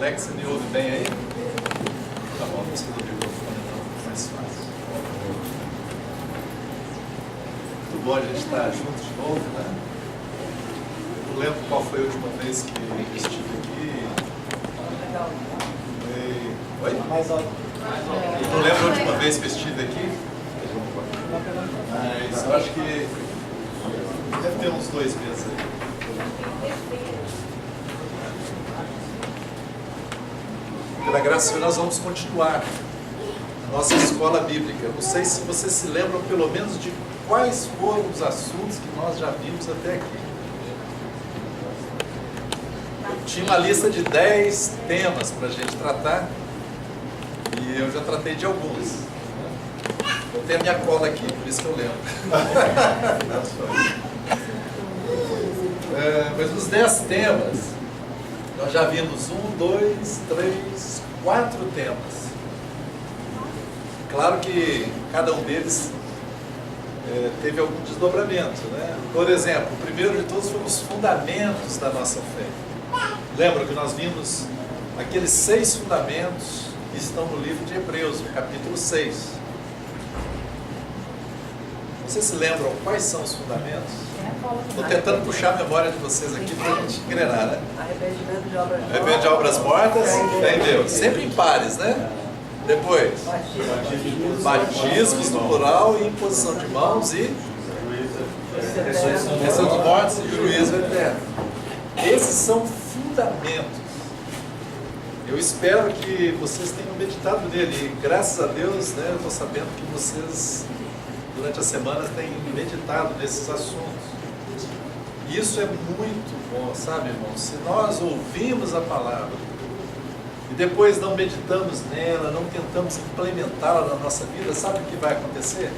Alex, você me ouve bem aí? Tá bom, não precisa do microfone não, mais fácil. Muito bom a gente estar junto de novo, né? Eu não lembro qual foi a última vez que eu estive aqui. Oi? Mais alto. Eu não lembro a última vez que eu estive aqui. Mas eu acho que deve ter uns 2 meses aí. Pela graça de Deus, nós vamos continuar a nossa escola bíblica. Eu não sei se vocês se lembram pelo menos de quais foram os assuntos que nós já vimos até aqui. Eu tinha uma lista de 10 temas para a gente tratar e eu já tratei de alguns. Eu tenho a minha cola aqui, por isso que eu lembro. Mas nos 10 temas, nós já vimos 1, 2, 3, 4 temas. Claro que cada um deles teve algum desdobramento, né? Por exemplo, o primeiro de todos foram os fundamentos da nossa fé. Lembra que nós vimos aqueles 6 fundamentos que estão no livro de Hebreus, no capítulo 6. Vocês se lembram quais são os fundamentos? Estou tentando puxar a memória de vocês aqui para a gente engrenar, né? Arrependimento de obras mortas, fé em Deus. Sempre em pares, né? Depois, batismos no plural e imposição de mãos e ressurreição dos mortos e juízo eterno. Esses são fundamentos. Eu espero que vocês tenham meditado nele. E, graças a Deus, né, eu estou sabendo que vocês, durante a semana, têm meditado nesses assuntos. Isso é muito bom, sabe, irmão? Se nós ouvimos a palavra e depois não meditamos nela, não tentamos implementá-la na nossa vida, sabe o que vai acontecer?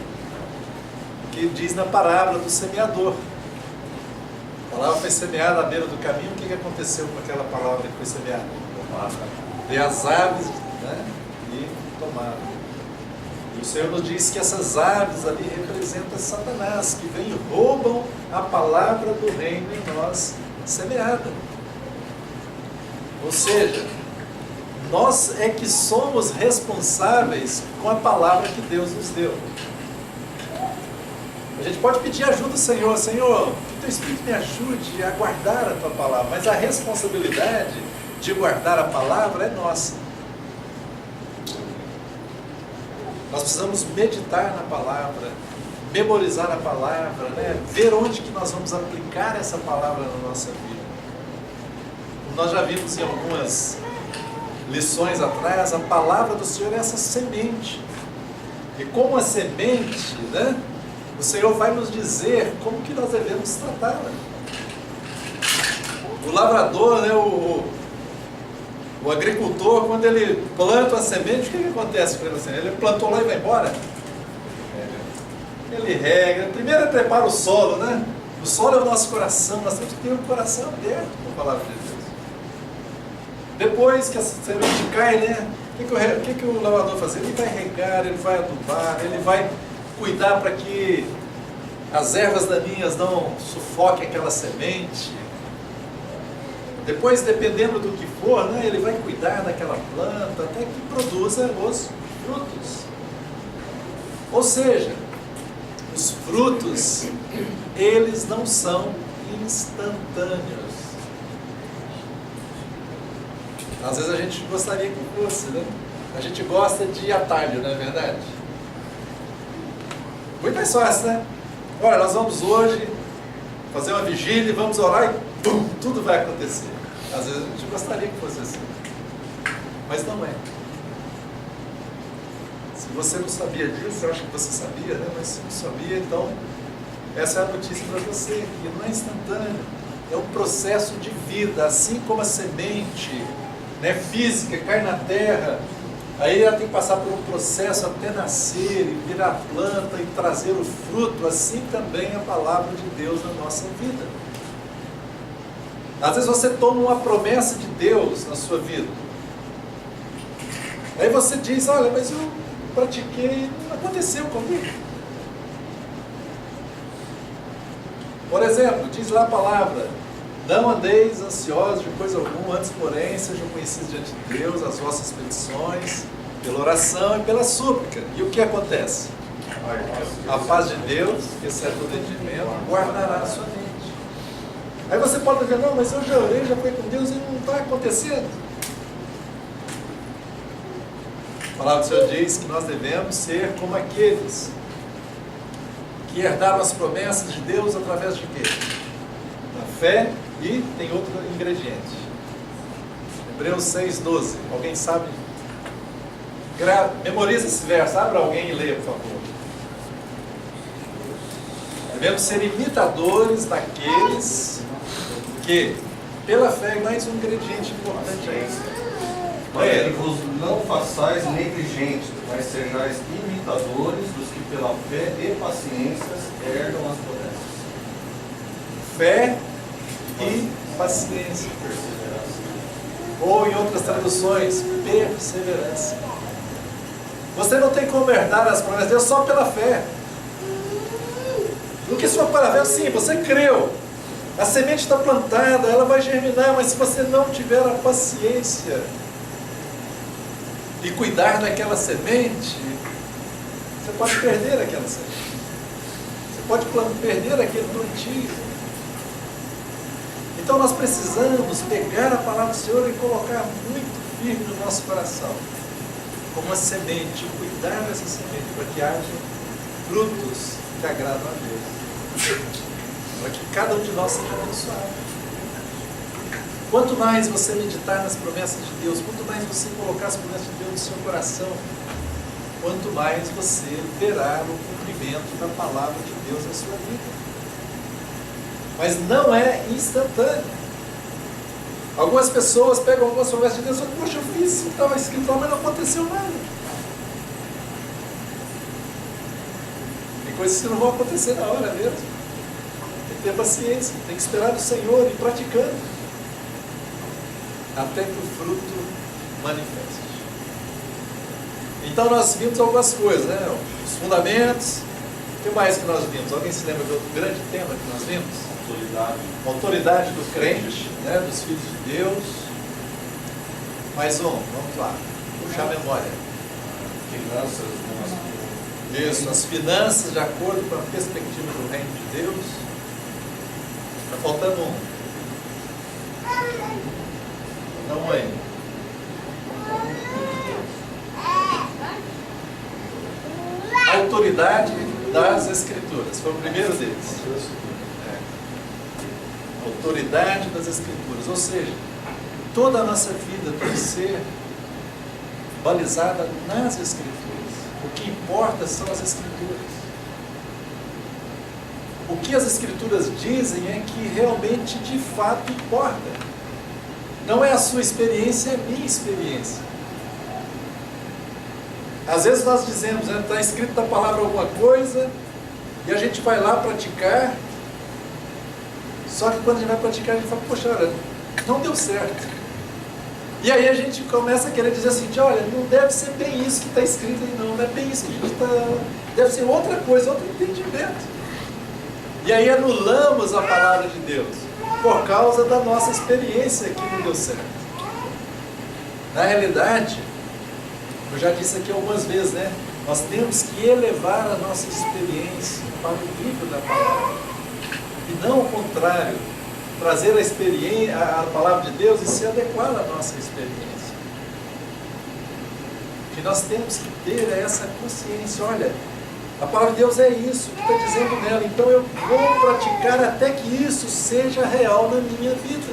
O que diz na parábola do semeador. A palavra foi semeada à beira do caminho. O que aconteceu com aquela palavra que foi semeada? Veio as aves, né, e tomaram. E o Senhor nos diz que essas aves ali representam Satanás, que vem e roubam a palavra do reino em nós semeada. Ou seja, nós é que somos responsáveis com a palavra que Deus nos deu. A gente pode pedir ajuda ao Senhor. Senhor, que teu Espírito me ajude a guardar a tua palavra. Mas a responsabilidade de guardar a palavra é nossa. Nós precisamos meditar na palavra, memorizar a palavra, né? Ver onde que nós vamos aplicar essa palavra na nossa vida. Como nós já vimos em algumas lições atrás, a palavra do Senhor é essa semente. E como a semente, né, o Senhor vai nos dizer como que nós devemos tratá-la. O lavrador, né, o agricultor, quando ele planta a semente, o que acontece com ele? Ele plantou lá e vai embora? Ele rega, primeiro ele prepara o solo, né? O solo é o nosso coração, nós temos que ter um coração aberto com a palavra de Deus. Depois que a semente cai, né? O que o lavrador faz? Ele vai regar, ele vai adubar, ele vai cuidar para que as ervas daninhas não sufoquem aquela semente. Depois, dependendo do que for, né, ele vai cuidar daquela planta até que produza os frutos. Ou seja, os frutos, eles não são instantâneos. Às vezes a gente gostaria que fosse, né? A gente gosta de ir a tarde, não é verdade? Muito mais fácil, né? Olha, nós vamos hoje fazer uma vigília e vamos orar e pum, tudo vai acontecer. Às vezes a gente gostaria que fosse assim, mas não é. Se você não sabia disso, eu acho que você sabia, né? Mas se não sabia, então essa é a notícia para você, que não é instantâneo, é um processo de vida, assim como a semente, né, física cai na terra, aí ela tem que passar por um processo até nascer e virar planta e trazer o fruto, assim também a palavra de Deus na nossa vida. Às vezes você toma uma promessa de Deus na sua vida. Aí você diz, olha, mas eu pratiquei, não aconteceu comigo. Por exemplo, diz lá a palavra, Não andeis ansiosos de coisa alguma, antes, porém, sejam conhecidos diante de Deus as vossas petições, pela oração e pela súplica. E o que acontece? A paz de Deus, que excede todo entendimento, guardará a sua mente. Aí você pode dizer, não, mas eu já orei, já fui com Deus e não está acontecendo. A palavra do Senhor diz que nós devemos ser como aqueles que herdaram as promessas de Deus através de quê? Da fé e tem outro ingrediente. Hebreus 6,12. Alguém sabe? Memoriza esse verso, abra alguém e leia, por favor. Devemos ser imitadores daqueles que, pela fé, mais um ingrediente importante aí. Para que vos não façais negligentes, mas sejais imitadores dos que pela fé e paciência herdam as promessas. Fé e paciência. Ou em outras traduções, perseverança. Você não tem como herdar as promessas de Deus só pela fé. Porque se for para ver, sim, você creu. A semente está plantada, ela vai germinar, mas se você não tiver a paciência e cuidar daquela semente, você pode perder aquela semente. Você pode perder aquele plantio. Então nós precisamos pegar a palavra do Senhor e colocar muito firme no nosso coração, como uma semente, cuidar dessa semente, para que haja frutos que agradam a Deus, para que cada um de nós seja abençoado. Quanto mais você meditar nas promessas de Deus, quanto mais você colocar as promessas de Deus no seu coração, quanto mais você verá o cumprimento da palavra de Deus na sua vida. Mas não é instantâneo. Algumas pessoas pegam algumas promessas de Deus e falam, poxa, eu fiz isso que estava escrito lá, mas não aconteceu nada. Tem coisas que não vão acontecer na hora mesmo. Tem que ter paciência, tem que esperar do Senhor e ir praticando até que o fruto manifeste. Então nós vimos algumas coisas, né? Os fundamentos. O que mais que nós vimos? Alguém se lembra do outro grande tema que nós vimos? Autoridade. A autoridade do crente, né? Dos filhos de Deus. Mais um, vamos lá. Puxar a memória. Finanças. Isso, as finanças de acordo com a perspectiva do reino de Deus. Está faltando um. Não aí. A autoridade das Escrituras. Foi o primeiro deles. A autoridade das Escrituras. Ou seja, toda a nossa vida tem que ser balizada nas Escrituras. O que importa são as Escrituras. O que as Escrituras dizem é que realmente, de fato, importa. Não é a sua experiência, é a minha experiência. Às vezes nós dizemos, está escrito na palavra alguma coisa, e a gente vai lá praticar, só que quando a gente vai praticar, a gente fala, poxa, olha, não deu certo. E aí a gente começa a querer dizer assim, olha, não deve ser bem isso que está escrito aí, não é bem isso que a gente está... Deve ser outra coisa, outro entendimento. E aí anulamos a palavra de Deus, por causa da nossa experiência que não deu certo. Na realidade, eu já disse aqui algumas vezes, né? Nós temos que elevar a nossa experiência para o nível da palavra. E não o contrário, trazer a experiência, a palavra de Deus e se adequar à nossa experiência. O que nós temos que ter é essa consciência, olha, a palavra de Deus é isso que está dizendo nela, então eu vou praticar até que isso seja real na minha vida.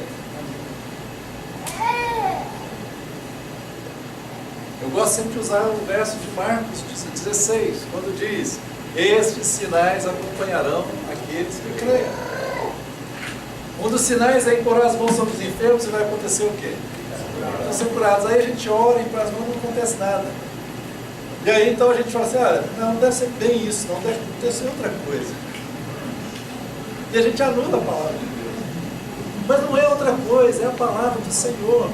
Eu gosto sempre de usar o verso de Marcos 16, quando diz, estes sinais acompanharão aqueles que creem. Um dos sinais é impor as mãos sobre os enfermos e vai acontecer o quê? Vão ser curados. Aí a gente ora, impor as mãos, não acontece nada. E aí então a gente fala assim, não deve ser bem isso, não deve ser outra coisa. E a gente anula a palavra de Deus. Mas não é outra coisa, é a palavra do Senhor.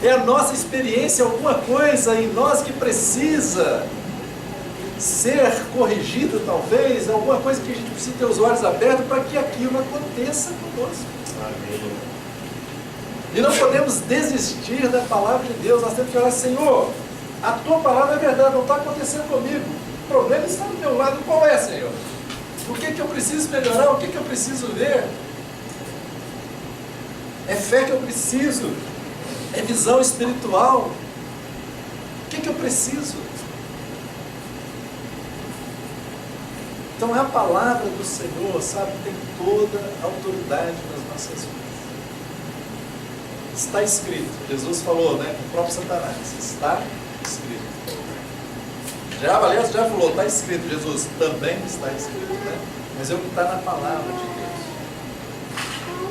É a nossa experiência, alguma coisa em nós que precisa ser corrigida, talvez, alguma coisa que a gente precisa ter os olhos abertos para que aquilo aconteça conosco. Amém. E não podemos desistir da palavra de Deus. Nós temos que orar, Senhor, a tua palavra é verdade, não está acontecendo comigo. O problema está do meu lado. Qual é, Senhor? O que eu preciso melhorar? O que eu preciso ver? É fé que eu preciso. É visão espiritual. O que eu preciso? Então a palavra do Senhor, sabe, tem toda a autoridade nas nossas vidas. Está escrito. Jesus falou, né, com o próprio Satanás. Está escrito. Aliás, já falou, está escrito. Jesus também está escrito, né? Mas é o que está na palavra de Deus.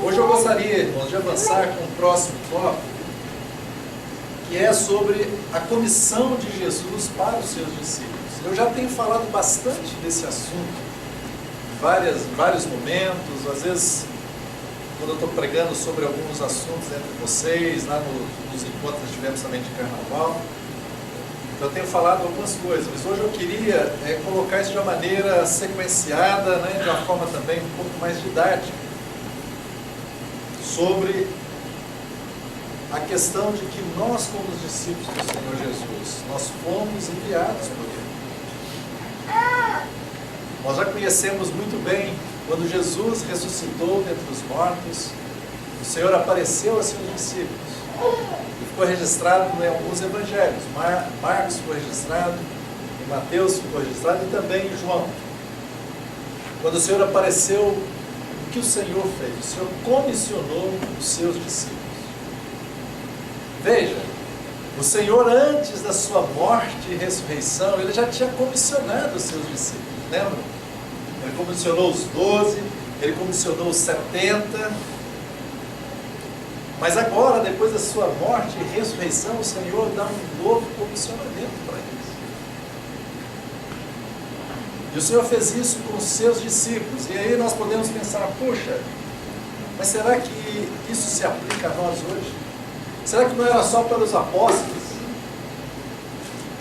Hoje eu gostaria, irmãos, de avançar com o próximo tópico, que é sobre a comissão de Jesus para os seus discípulos. Eu já tenho falado bastante desse assunto em vários momentos, às vezes quando eu estou pregando sobre alguns assuntos entre vocês, lá nos encontros que tivemos também de carnaval, eu tenho falado algumas coisas, mas hoje eu queria colocar isso de uma maneira sequenciada, né, de uma forma também um pouco mais didática, sobre a questão de que nós, como os discípulos do Senhor Jesus, nós fomos enviados por Ele. Nós já conhecemos muito bem, quando Jesus ressuscitou dentre os mortos, o Senhor apareceu a seus discípulos. E ficou registrado em alguns evangelhos. Marcos ficou registrado, em Mateus ficou registrado e também em João. Quando o Senhor apareceu, o que o Senhor fez? O Senhor comissionou os seus discípulos. Veja, o Senhor, antes da sua morte e ressurreição, Ele já tinha comissionado os seus discípulos, lembram? Ele comissionou os 12, Ele comissionou os 70, mas agora, depois da sua morte e ressurreição, o Senhor dá um novo comissionamento para eles. E o Senhor fez isso com os seus discípulos, e aí nós podemos pensar, puxa, mas será que isso se aplica a nós hoje? Será que não era só para os apóstolos?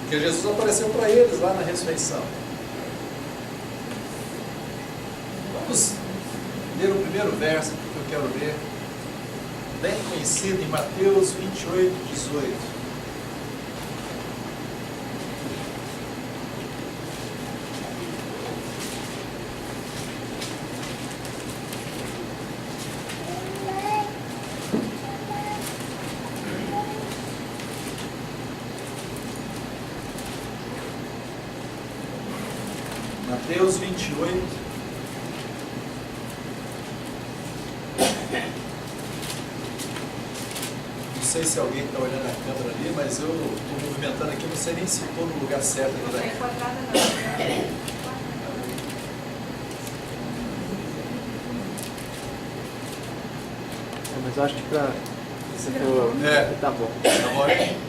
Porque Jesus apareceu para eles lá na ressurreição. Vamos ler o primeiro verso que eu quero ler, bem conhecido, em Mateus 28, 18. Mateus 28, não sei se alguém está olhando a câmera ali, mas eu estou movimentando aqui, não sei nem se estou no lugar certo aqui da câmera. Mas eu acho que para você for... Tá bom. Tá bom.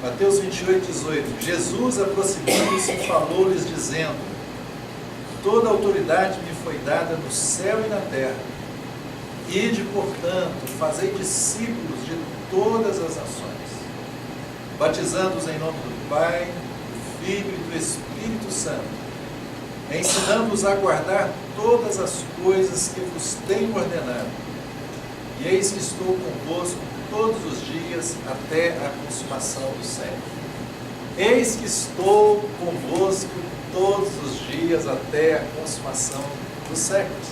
Mateus 28, 18. Jesus, aproximando-se, falou-lhes, dizendo: toda autoridade me foi dada no céu e na terra. Ide, portanto, fazei discípulos de todas as nações, batizando-os em nome do Pai, do Filho e do Espírito Santo, ensinando-os a guardar todas as coisas que vos tenho ordenado. E eis que estou convosco todos os dias até a consumação do século. Eis que estou convosco todos os dias até a consumação dos séculos.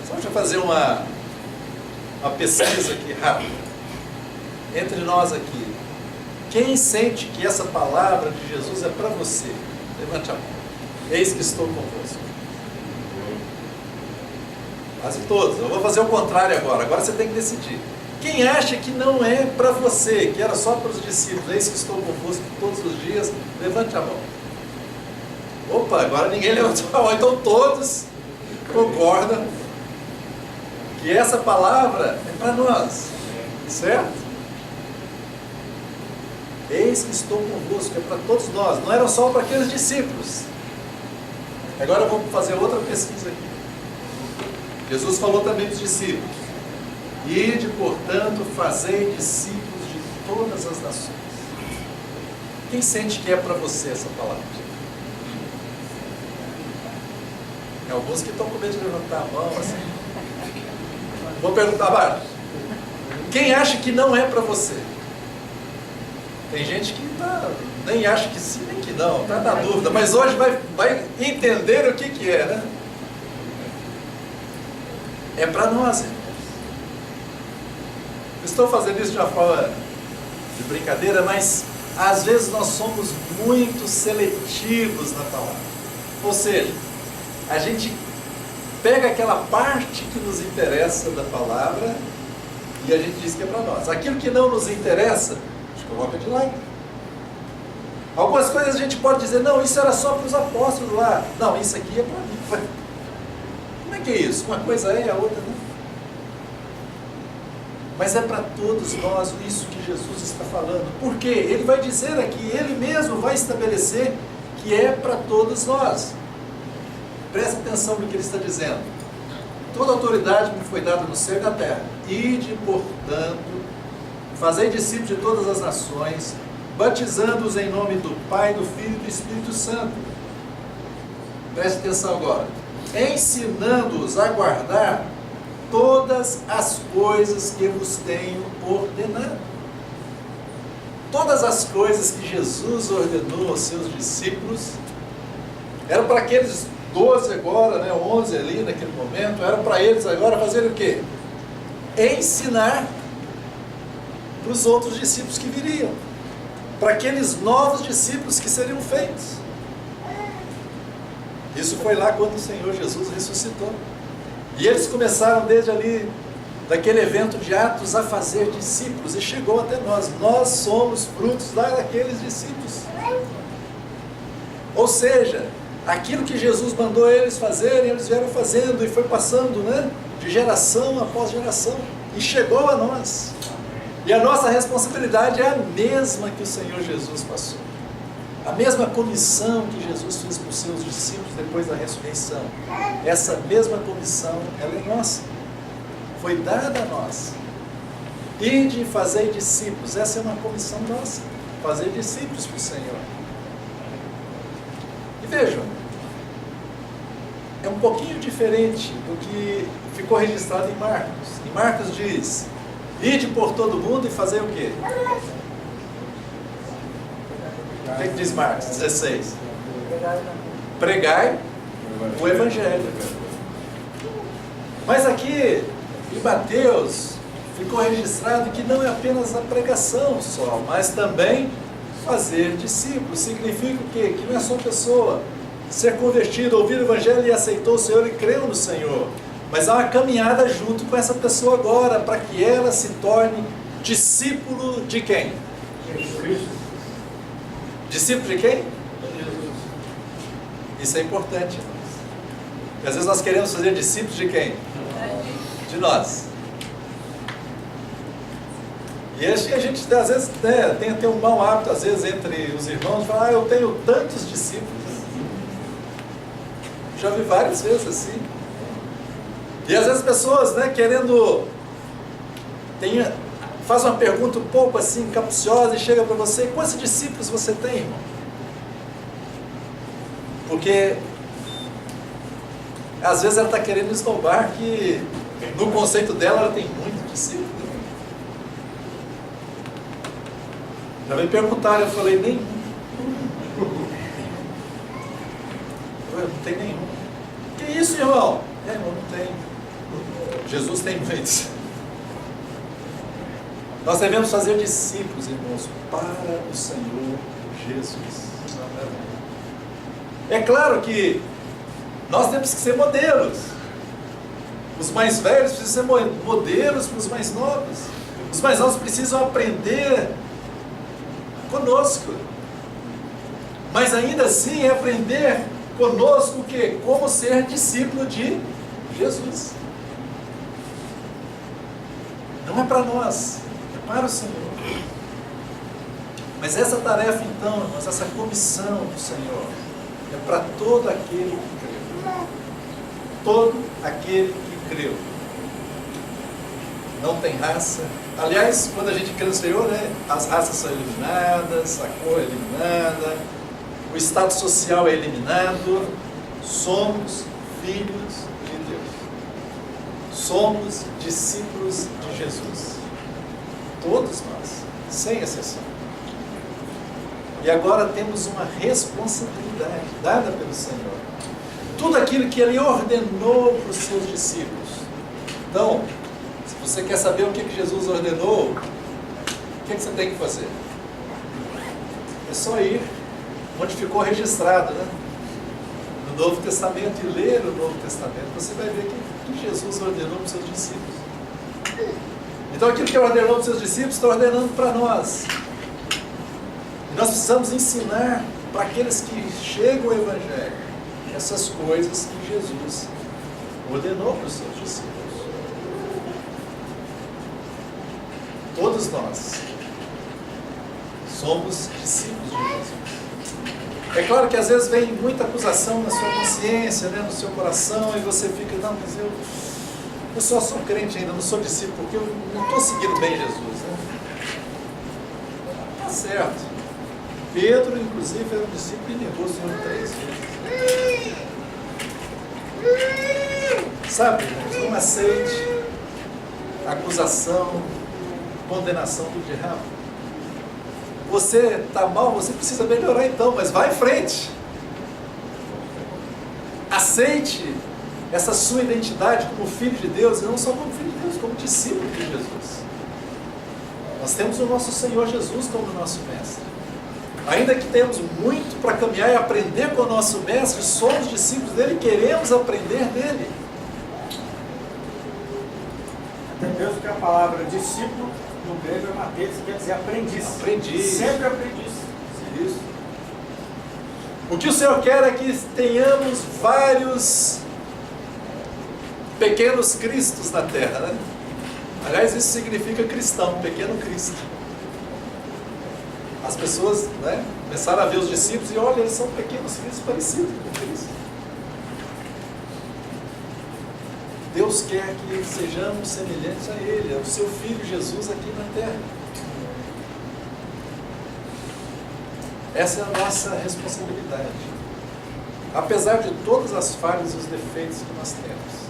Só deixa eu fazer uma pesquisa aqui rápida. Entre nós aqui, quem sente que essa palavra de Jesus é para você? Levante a mão. Eis que estou convosco. Quase todos. Eu vou fazer o contrário agora. Agora você tem que decidir. Quem acha que não é para você, que era só para os discípulos, eis que estou convosco todos os dias, levante a mão. Opa, agora ninguém levantou a mão. Então todos concordam que essa palavra é para nós. Certo? Eis que estou convosco, é para todos nós. Não era só para aqueles discípulos. Agora vamos fazer outra pesquisa aqui. Jesus falou também para os discípulos: ide, portanto, fazei discípulos de todas as nações. Quem sente que é para você essa palavra? Tem alguns que estão com medo de levantar a mão, assim. Vou perguntar, Bárbara, quem acha que não é para você? Tem gente que nem acha que sim, nem que não, está na dúvida, mas hoje vai entender o que é, né? É para nós, irmãos. Estou fazendo isso de uma forma de brincadeira, mas às vezes nós somos muito seletivos na palavra. Ou seja, a gente pega aquela parte que nos interessa da palavra e a gente diz que é para nós. Aquilo que não nos interessa, a gente coloca de lado. Algumas coisas a gente pode dizer, não, isso era só para os apóstolos lá. Não, isso aqui é para mim. Como é que é isso? Uma coisa é, a outra não. Mas é para todos nós isso que Jesus está falando. Por quê? Ele vai dizer aqui, ele mesmo vai estabelecer que é para todos nós. Presta atenção no que ele está dizendo. Toda autoridade me foi dada no céu e na terra. Ide, portanto, fazei discípulos de todas as nações, batizando-os em nome do Pai, do Filho e do Espírito Santo. Preste atenção agora. Ensinando-os a guardar todas as coisas que vos tenho ordenado. Todas as coisas que Jesus ordenou aos seus discípulos, eram para aqueles 12 agora, 11 ali naquele momento, eram para eles agora fazerem o quê? Ensinar para os outros discípulos que viriam, para aqueles novos discípulos que seriam feitos. Isso foi lá quando o Senhor Jesus ressuscitou. E eles começaram desde ali, daquele evento de Atos, a fazer discípulos, e chegou até nós. Nós somos frutos daqueles discípulos. Ou seja, aquilo que Jesus mandou eles fazerem, eles vieram fazendo, e foi passando, de geração após geração, e chegou a nós. E a nossa responsabilidade é a mesma que o Senhor Jesus passou. A mesma comissão que Jesus fez para os seus discípulos depois da ressurreição. Essa mesma comissão, ela é nossa. Foi dada a nós. Ide e fazei discípulos. Essa é uma comissão nossa. Fazer discípulos para o Senhor. E vejam, é um pouquinho diferente do que ficou registrado em Marcos. Em Marcos diz, ide por todo mundo e fazer o quê? O que diz Marcos 16? Pregai o Evangelho. Mas aqui, em Mateus, ficou registrado que não é apenas a pregação só, mas também fazer discípulos. Significa o quê? Que não é só a pessoa ser convertida, ouvir o Evangelho e aceitou o Senhor e creu no Senhor. Mas há uma caminhada junto com essa pessoa agora, para que ela se torne discípulo de quem? Jesus Cristo. Discípulo de quem? Jesus. Isso é importante, irmãos. Porque às vezes nós queremos fazer discípulos de quem? De nós. E acho que a gente, às vezes, tem até um mau hábito, às vezes, entre os irmãos, de falar, eu tenho tantos discípulos. Já vi várias vezes assim. E às vezes as pessoas, querendo... faz uma pergunta um pouco assim, capciosa, e chega para você, quantos discípulos você tem, irmão? Porque às vezes ela está querendo esnobar que no conceito dela ela tem muitos discípulos. Já me perguntaram, eu falei, nenhum. Eu não tenho nenhum. Que isso, irmão? Irmão, não tem. Jesus tem muitos. Nós devemos fazer discípulos, irmãos, para o Senhor Jesus. É claro que nós temos que ser modelos. Os mais velhos precisam ser modelos para os mais novos. Os mais novos precisam aprender conosco. Mas ainda assim é aprender conosco o quê? Como ser discípulo de Jesus. Não é para nós. Para o Senhor. Mas essa tarefa então, irmãos, essa comissão do Senhor é para todo aquele que creu. Todo aquele que creu. Não tem raça. Aliás, quando a gente crê no Senhor, as raças são eliminadas, a cor é eliminada, o estado social é eliminado. Somos filhos de Deus. Somos discípulos de Jesus. Todos nós, sem exceção. E agora temos uma responsabilidade dada pelo Senhor. Tudo aquilo que Ele ordenou para os seus discípulos. Então, se você quer saber o que Jesus ordenou, o que você tem que fazer? É só ir onde ficou registrado, né? No Novo Testamento, e ler o Novo Testamento, você vai ver o que Jesus ordenou para os seus discípulos. Então aquilo que Ele ordenou para os seus discípulos, está ordenando para nós. E nós precisamos ensinar para aqueles que chegam ao Evangelho essas coisas que Jesus ordenou para os seus discípulos. Todos nós somos discípulos de Jesus. É claro que às vezes vem muita acusação na sua consciência, né, no seu coração, e você fica, não, mas eu só sou crente ainda, não sou discípulo, porque eu não estou seguindo bem Jesus. Né? Tá certo. Pedro, inclusive, era um discípulo e negou o Senhor 3 vezes. Sabe, irmãos, não aceite acusação, condenação do diabo. Você está mal, você precisa melhorar então, mas vá em frente. Aceite essa sua identidade como filho de Deus, e não só como filho de Deus, como discípulo de Jesus. Nós temos o nosso Senhor Jesus como nosso mestre. Ainda que temos muito para caminhar e aprender com o nosso mestre, somos discípulos dele e queremos aprender dele. Até mesmo que a palavra discípulo no grego é mateus, quer dizer aprendiz. Aprendiz. Sempre aprendiz. Isso. O que o Senhor quer é que tenhamos vários pequenos cristos na terra, né? Aliás, isso significa cristão, pequeno Cristo. As pessoas, né, começaram a ver os discípulos e olha, eles são pequenos cristos parecidos com Cristo. Deus quer que sejamos semelhantes a Ele, ao seu Filho Jesus aqui na terra. Essa é a nossa responsabilidade. Apesar de todas as falhas e os defeitos que nós temos.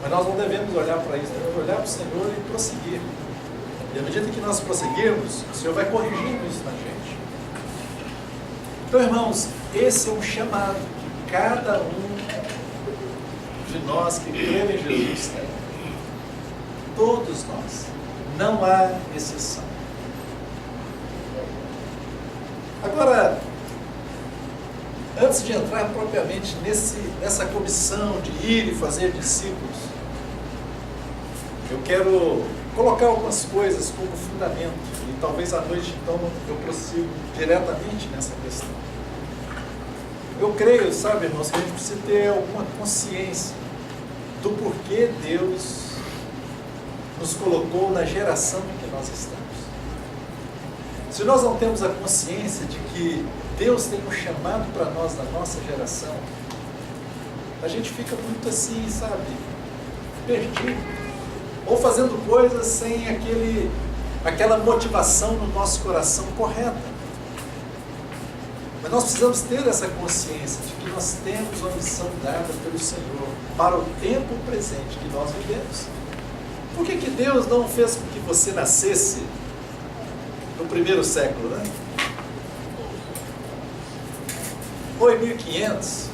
Mas nós não devemos olhar para isso, devemos olhar para o Senhor e prosseguir. E à medida que nós prosseguirmos, o Senhor vai corrigindo isso na gente. Então, irmãos, esse é um chamado que cada um de nós que crê em Jesus tem. Todos nós. Não há exceção. Agora, antes de entrar propriamente nessa comissão de ir e fazer discípulos, eu quero colocar algumas coisas como fundamento, e talvez à noite então eu prossigo diretamente nessa questão. Eu creio, sabe, irmãos, que a gente precisa ter alguma consciência do porquê Deus nos colocou na geração em que nós estamos. Se nós não temos a consciência de que Deus tem um chamado para nós na nossa geração, a gente fica muito assim, sabe, perdido. Ou fazendo coisas sem aquela motivação no nosso coração correta. Mas nós precisamos ter essa consciência de que nós temos uma missão dada pelo Senhor para o tempo presente que nós vivemos. Por que Deus não fez com que você nascesse no primeiro século, né? Ou em 1500,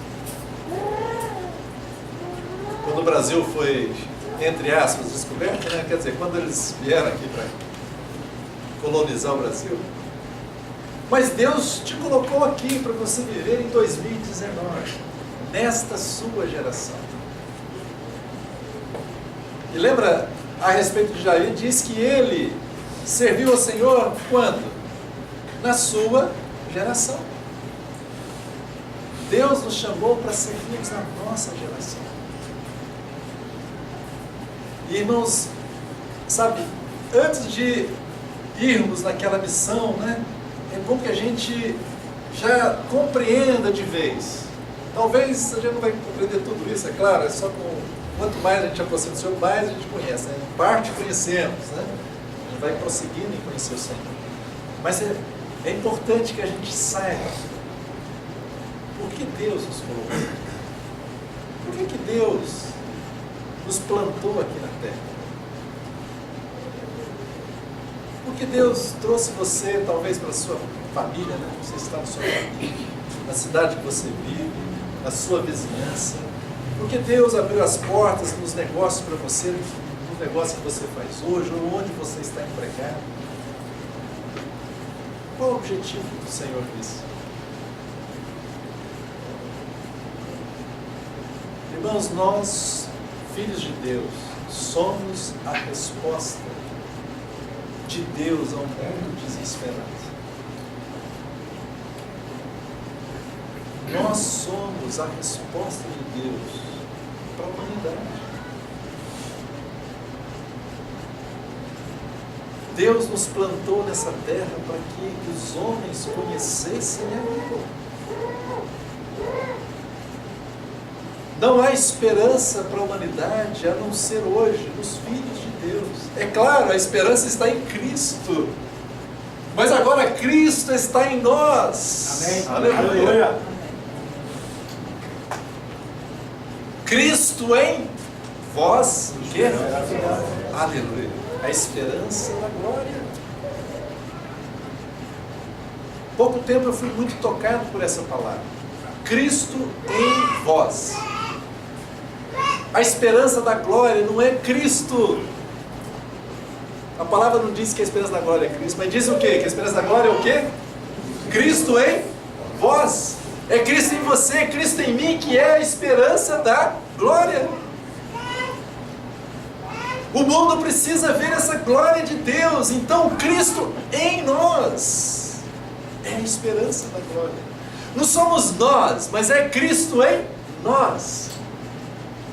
quando o Brasil foi, entre aspas, descoberto, né? Quer dizer, quando eles vieram aqui para colonizar o Brasil. Mas Deus te colocou aqui para você viver em 2019, nesta sua geração. E lembra, a respeito de Jair, diz que ele serviu ao Senhor quando? Na sua geração. Deus nos chamou para servirmos na nossa geração. E, irmãos, sabe, antes de irmos naquela missão, né, é bom que a gente já compreenda de vez. Talvez a gente não vai compreender tudo isso, é claro, é só quanto mais a gente aproxima do Senhor, mais a gente conhece, né? Em parte conhecemos, né? A gente vai prosseguindo em conhecer o Senhor. Mas é importante que a gente saiba por que Deus nos colocou. Por que Deus nos plantou aqui na terra? Porque Deus trouxe você, talvez, para a sua família, né? Você está na sua família, na cidade que você vive, na sua vizinhança. Porque Deus abriu as portas nos negócios para você, no negócio que você faz hoje, ou onde você está empregado. Qual o objetivo do Senhor disso? Irmãos, nós, filhos de Deus, somos a resposta de Deus ao mundo desesperado. Nós somos a resposta de Deus para a humanidade. Deus nos plantou nessa terra para que os homens conhecessem a Ele. Não há esperança para a humanidade a não ser hoje nos filhos de Deus. É claro, a esperança está em Cristo. Mas agora Cristo está em nós. Amém. Aleluia. Cristo em vós, o quê? Aleluia. A esperança da glória. Pouco tempo eu fui muito tocado por essa palavra. Cristo em vós. A esperança da glória não é Cristo. A palavra não diz que a esperança da glória é Cristo, mas diz o quê? Que a esperança da glória é o quê? Cristo em vós. É Cristo em você, Cristo em mim, que é a esperança da glória. O mundo precisa ver essa glória de Deus. Então Cristo em nós é a esperança da glória. Não somos nós, mas é Cristo em nós.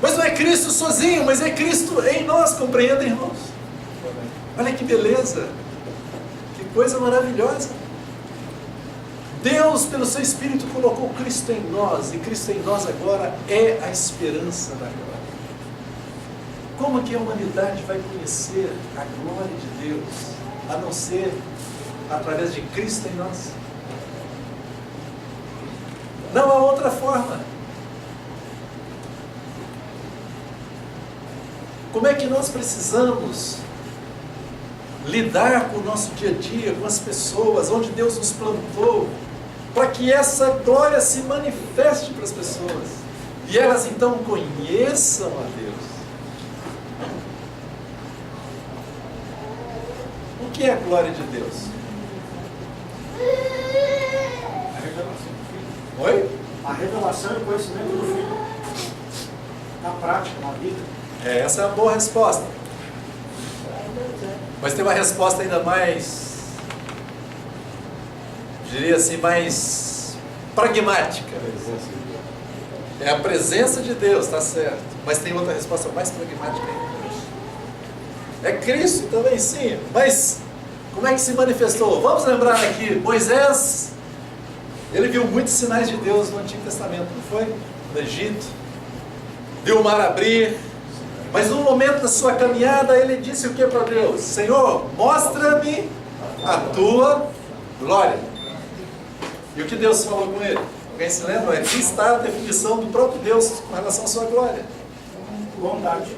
Mas não é Cristo sozinho, mas é Cristo em nós, compreendem, irmãos? Olha que beleza, que coisa maravilhosa. Deus, pelo seu Espírito, colocou Cristo em nós, e Cristo em nós agora é a esperança da glória. Como que a humanidade vai conhecer a glória de Deus, a não ser através de Cristo em nós? Não há outra forma. Como é que nós precisamos lidar com o nosso dia a dia, com as pessoas, onde Deus nos plantou, para que essa glória se manifeste para as pessoas, e elas então conheçam a Deus? O que é a glória de Deus? A revelação do Filho. Oi? A revelação e o conhecimento do Filho. Na prática, na vida. Essa é uma boa resposta. Mas tem uma resposta ainda mais, diria assim, mais pragmática. É a presença de Deus, está certo. Mas tem outra resposta mais pragmática ainda. É Cristo também, sim. Mas como é que se manifestou? Vamos lembrar aqui, Moisés, ele viu muitos sinais de Deus no Antigo Testamento, não foi? No Egito, viu o mar abrir. Mas no momento da sua caminhada, ele disse o que para Deus? Senhor, mostra-me a tua glória. E o que Deus falou com ele? Alguém se lembra? Aqui está a definição do próprio Deus com relação à sua glória. Bondade.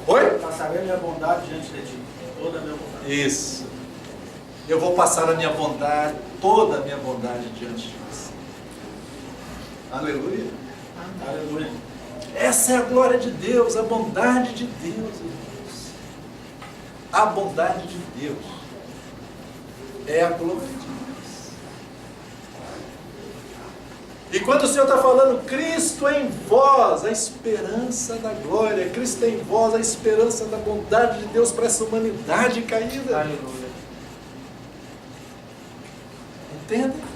Oi? Passarei a minha bondade diante de ti. Toda a minha bondade. Isso. Eu vou passar a minha bondade, toda a minha bondade diante de você. Aleluia. Aleluia. Essa é a glória de Deus, a bondade de Deus, irmãos. A bondade de Deus é a glória de Deus. E quando o Senhor está falando, Cristo em vós, a esperança da glória, Cristo em vós, a esperança da bondade de Deus para essa humanidade caída. Aleluia. Entendem?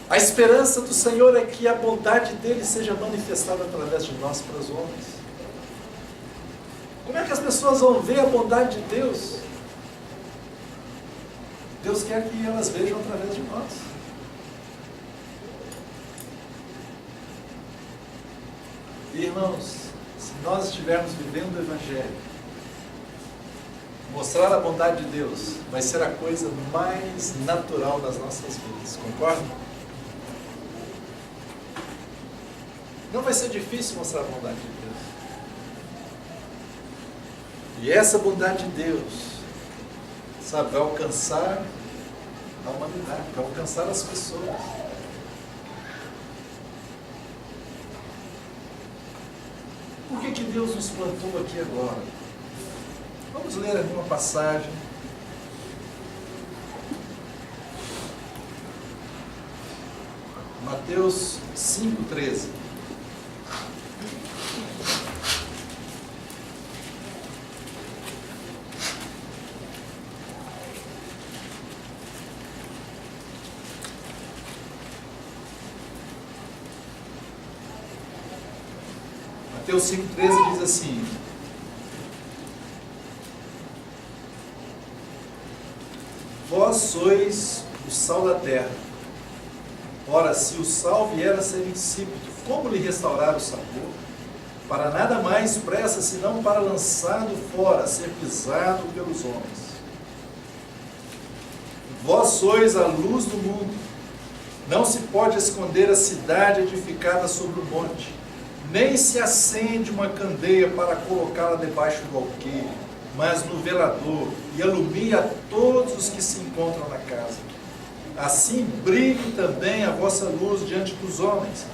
A esperança do Senhor é que a bondade dele seja manifestada através de nós para os homens. Como é que as pessoas vão ver a bondade de Deus? Deus quer que elas vejam através de nós. E, irmãos, se nós estivermos vivendo o Evangelho, mostrar a bondade de Deus vai ser a coisa mais natural das nossas vidas. Concordam? Não vai ser difícil mostrar a bondade de Deus. E essa bondade de Deus, sabe, vai alcançar a humanidade, vai alcançar as pessoas. Por que Deus nos plantou aqui agora? Vamos ler aqui uma passagem. Mateus 5,13. Mateus 5,13 diz assim: vós sois o sal da terra. Ora, se o sal vier a ser insípido, como lhe restaurar o sabor? Para nada mais presta, senão para lançado fora, ser pisado pelos homens. Vós sois a luz do mundo. Não se pode esconder a cidade edificada sobre o monte, nem se acende uma candeia para colocá-la debaixo do alqueire, mas no velador, e alumia a todos os que se encontram na casa. Assim brilhe também a vossa luz diante dos homens,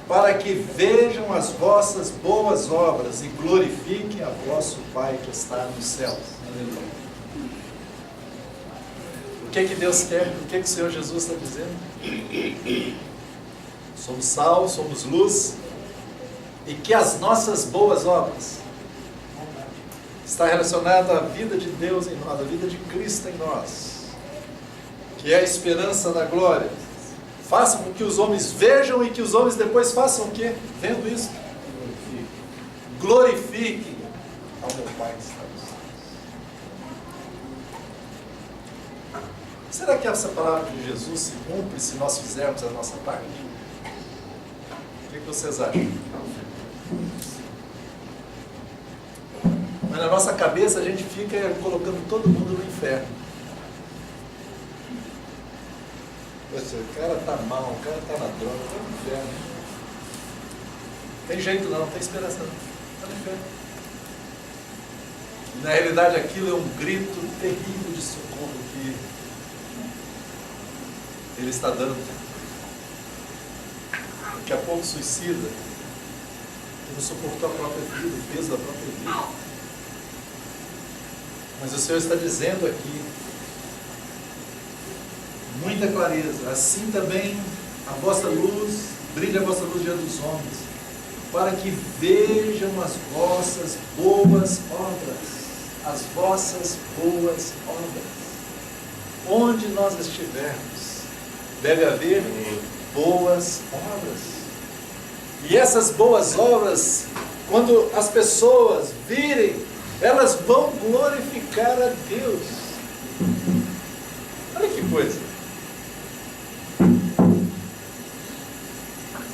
para que vejam as vossas boas obras e glorifiquem a vosso Pai que está nos céus. Aleluia. O que Deus quer? O que o Senhor Jesus está dizendo? Somos sal, somos luz, e que as nossas boas obras está relacionada à vida de Deus em nós, à vida de Cristo em nós, que é a esperança da glória, façam com que os homens vejam e que os homens depois façam o quê? Vendo isso, glorifiquem ao meu Pai que está nos céus. Será que essa palavra de Jesus se cumpre se nós fizermos a nossa parte? O que vocês acham? Mas na nossa cabeça a gente fica colocando todo mundo no inferno. Poxa, o cara está mal, o cara está na droga, está no inferno. Tem jeito não, tem esperança não. Está no inferno. E na realidade aquilo é um grito terrível de socorro que ele está dando. Daqui a pouco suicida, que não suportou a própria vida, o peso da própria vida. Mas o Senhor está dizendo aqui, muita clareza, assim também a vossa luz, brilha a vossa luz diante dos homens, para que vejam as vossas boas obras, as vossas boas obras. Onde nós estivermos, deve haver boas obras. E essas boas obras, quando as pessoas virem, elas vão glorificar a Deus. Olha que coisa.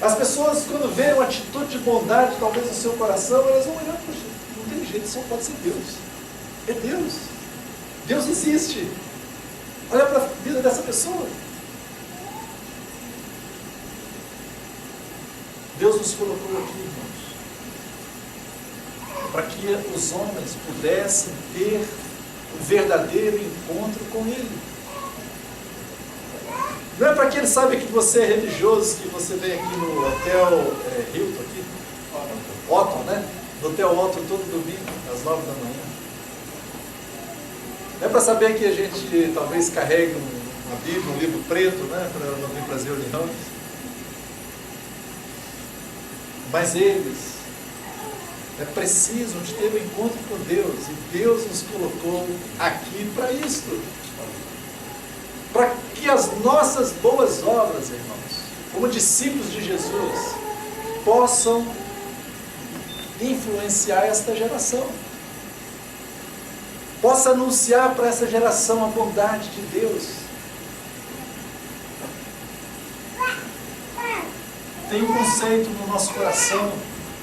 As pessoas, quando verem uma atitude de bondade, talvez no seu coração, elas vão olhar, poxa, não tem jeito, só pode ser Deus. É Deus. Deus existe. Olha para a vida dessa pessoa. Deus nos colocou aqui, irmãos, para que os homens pudessem ter um verdadeiro encontro com Ele. Não é para que Ele saiba que você é religioso, que você vem aqui no Hotel Hilton, aqui, Otton, né? No Hotel Otton todo domingo, às 9 da manhã. Não é para saber que a gente talvez carregue uma Bíblia, um livro preto, né? Para não vir para as reuniões. Mas eles precisam de ter um encontro com Deus, e Deus nos colocou aqui para isso, para que as nossas boas obras, irmãos, como discípulos de Jesus, possam influenciar esta geração, possa anunciar para essa geração a bondade de Deus. Tem um conceito no nosso coração,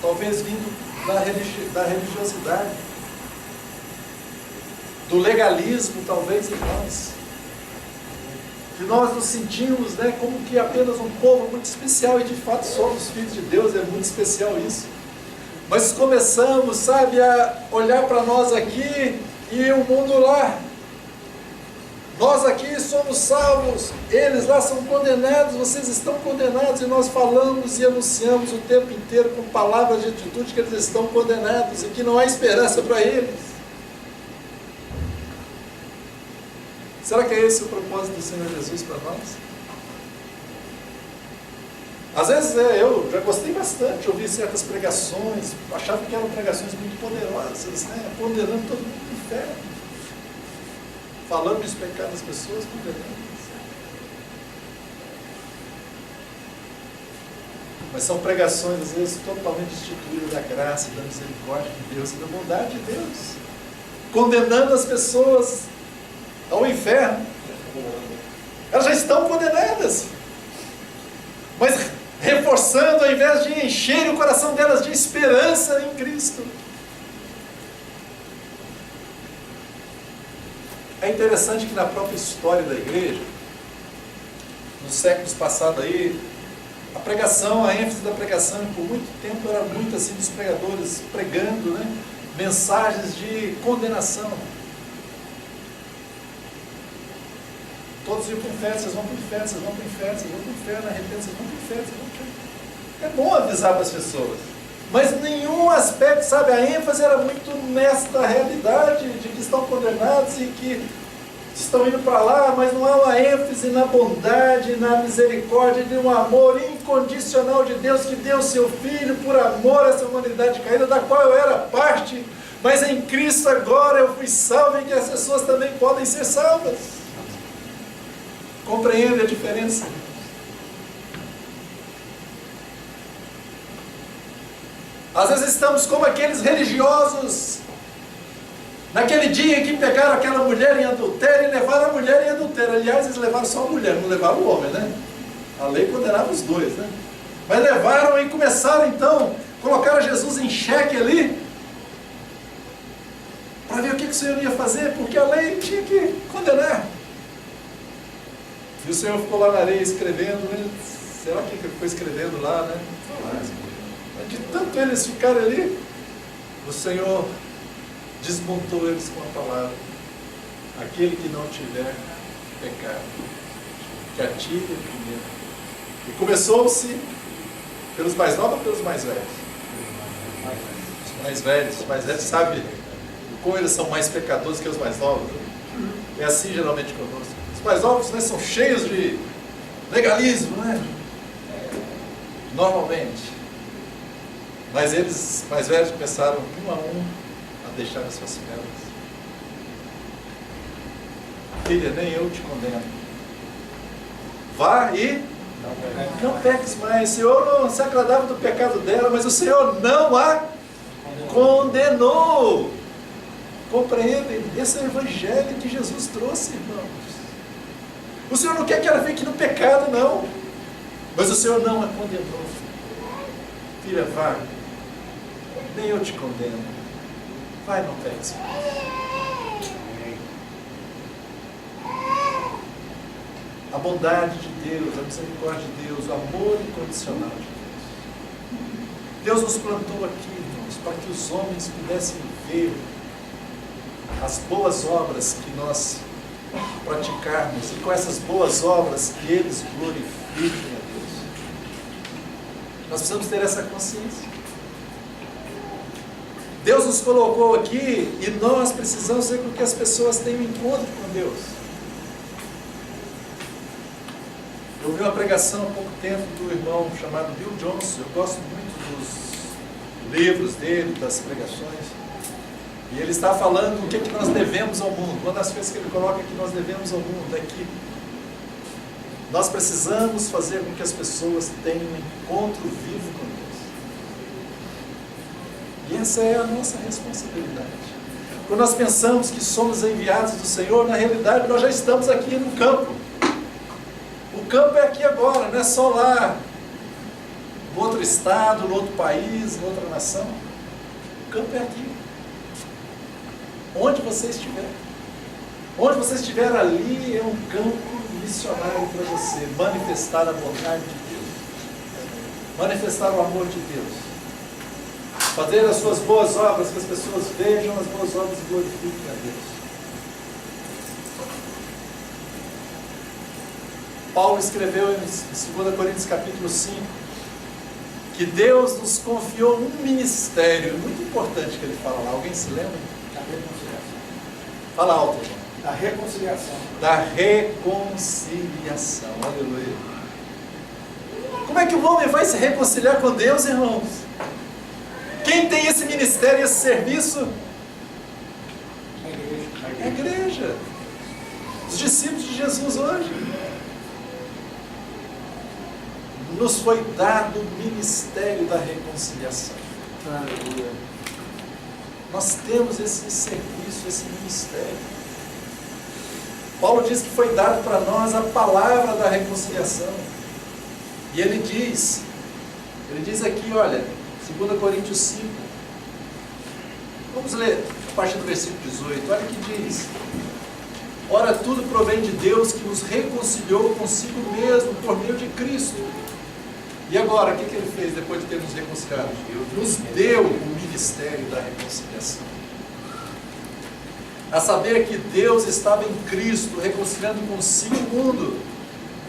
talvez vindo da religiosidade, do legalismo, talvez em nós. que nós nos sentimos, né, como que apenas um povo muito especial, e de fato somos filhos de Deus, é muito especial isso. Mas começamos, sabe, a olhar para nós aqui e o mundo lá. Nós aqui somos salvos, eles lá são condenados, vocês estão condenados, e nós falamos e anunciamos o tempo inteiro com palavras de atitude que eles estão condenados e que não há esperança para eles. Será que é esse o propósito do Senhor Jesus para nós? Às vezes eu já gostei bastante de ouvir certas pregações, achava que eram pregações muito poderosas, né? Condenando todo mundo no inferno. Falando dos pecados das pessoas, condenando. Mas são pregações, às vezes, totalmente destituídas da graça, da misericórdia de Deus e da bondade de Deus. Condenando as pessoas ao inferno. Elas já estão condenadas. Mas reforçando, ao invés de encher o coração delas de esperança em Cristo. É interessante que na própria história da igreja, nos séculos passados aí, a pregação, a ênfase da pregação, por muito tempo era muito assim dos pregadores pregando, né, mensagens de condenação. Todos iam para o inferno, vocês vão para o inferno, vocês vão para o inferno, vocês vão para o inferno, arrependem, vocês vão para o inferno, vocês vão para o inferno. É bom avisar para as pessoas. Mas em nenhum aspecto, sabe, a ênfase era muito nesta realidade de que estão condenados e que estão indo para lá, mas não há uma ênfase na bondade, na misericórdia, de um amor incondicional de Deus, que deu seu Filho por amor a essa humanidade caída, da qual eu era parte, mas em Cristo agora eu fui salvo e que as pessoas também podem ser salvas. Compreende a diferença? Às vezes estamos como aqueles religiosos, naquele dia em que pegaram aquela mulher em adultério e levaram a mulher em adultério. Aliás, eles levaram só a mulher, não levaram o homem, né? A lei condenava os dois, né? Mas levaram e começaram então, colocaram Jesus em xeque ali, para ver o que o Senhor ia fazer, porque a lei tinha que condenar. E o Senhor ficou lá na areia escrevendo, né? Será que ele ficou escrevendo lá, né? Mas de tanto eles ficarem ali, o Senhor desmontou eles com a palavra: aquele que não tiver pecado, que atire primeiro. E começou-se pelos mais novos ou pelos mais velhos? Os mais velhos sabem como eles são mais pecadores que os mais novos. É assim geralmente conosco. Os mais novos, né, são cheios de legalismo, né? Normalmente. Mas eles, mais velhos, começaram um a um a deixar as suas pedras. Filha, nem eu te condeno. Vá e não peques mais. O Senhor não se agradava do pecado dela, mas o Senhor não a condenou. Compreendem? Esse é o evangelho que Jesus trouxe, irmãos. O Senhor não quer que ela fique no pecado, não. Mas o Senhor não a condenou. Filha, vá. Nem eu te condeno. Vai, não peques mais. A bondade de Deus, a misericórdia de Deus, o amor incondicional de Deus. Deus nos plantou aqui, irmãos, para que os homens pudessem ver as boas obras que nós praticarmos, e com essas boas obras que eles glorifiquem a Deus. Nós precisamos ter essa consciência. Deus nos colocou aqui e nós precisamos ser com que as pessoas tenham um encontro com Deus. Eu ouvi uma pregação há pouco tempo do irmão chamado Bill Johnson. Eu gosto muito dos livros dele, das pregações. E ele está falando o que nós devemos ao mundo. Uma das coisas que ele coloca que nós devemos ao mundo é que nós precisamos fazer com que as pessoas tenham um encontro vivo com Deus. E essa é a nossa responsabilidade. Quando nós pensamos que somos enviados do Senhor, na realidade nós já estamos aqui no campo. O campo é aqui agora, não é só lá, no outro estado, no outro país, em outra nação. O campo é aqui. Onde você estiver. Onde você estiver, ali é um campo missionário para você manifestar a vontade de Deus, manifestar o amor de Deus, fazer as suas boas obras, que as pessoas vejam as boas obras e glorifiquem a Deus. Paulo escreveu em 2 Coríntios capítulo 5 que Deus nos confiou um ministério muito importante que ele fala lá. Alguém se lembra? Da reconciliação. Fala alto, irmão. Da reconciliação. Da reconciliação. Aleluia. Como é que o homem vai se reconciliar com Deus, irmãos? Quem tem esse ministério, esse serviço? É a igreja. Os discípulos de Jesus hoje. Nos foi dado o ministério da reconciliação. Aleluia. Nós temos esse serviço, esse ministério. Paulo diz que foi dado para nós a palavra da reconciliação. E ele diz aqui, olha, 2 Coríntios 5. Vamos ler a partir do versículo 18. Olha o que diz. Ora, tudo provém de Deus que nos reconciliou consigo mesmo por meio de Cristo. E agora, o que ele fez depois de ter nos reconciliado? Nos deu o ministério da reconciliação. A saber que Deus estava em Cristo, reconciliando consigo o mundo,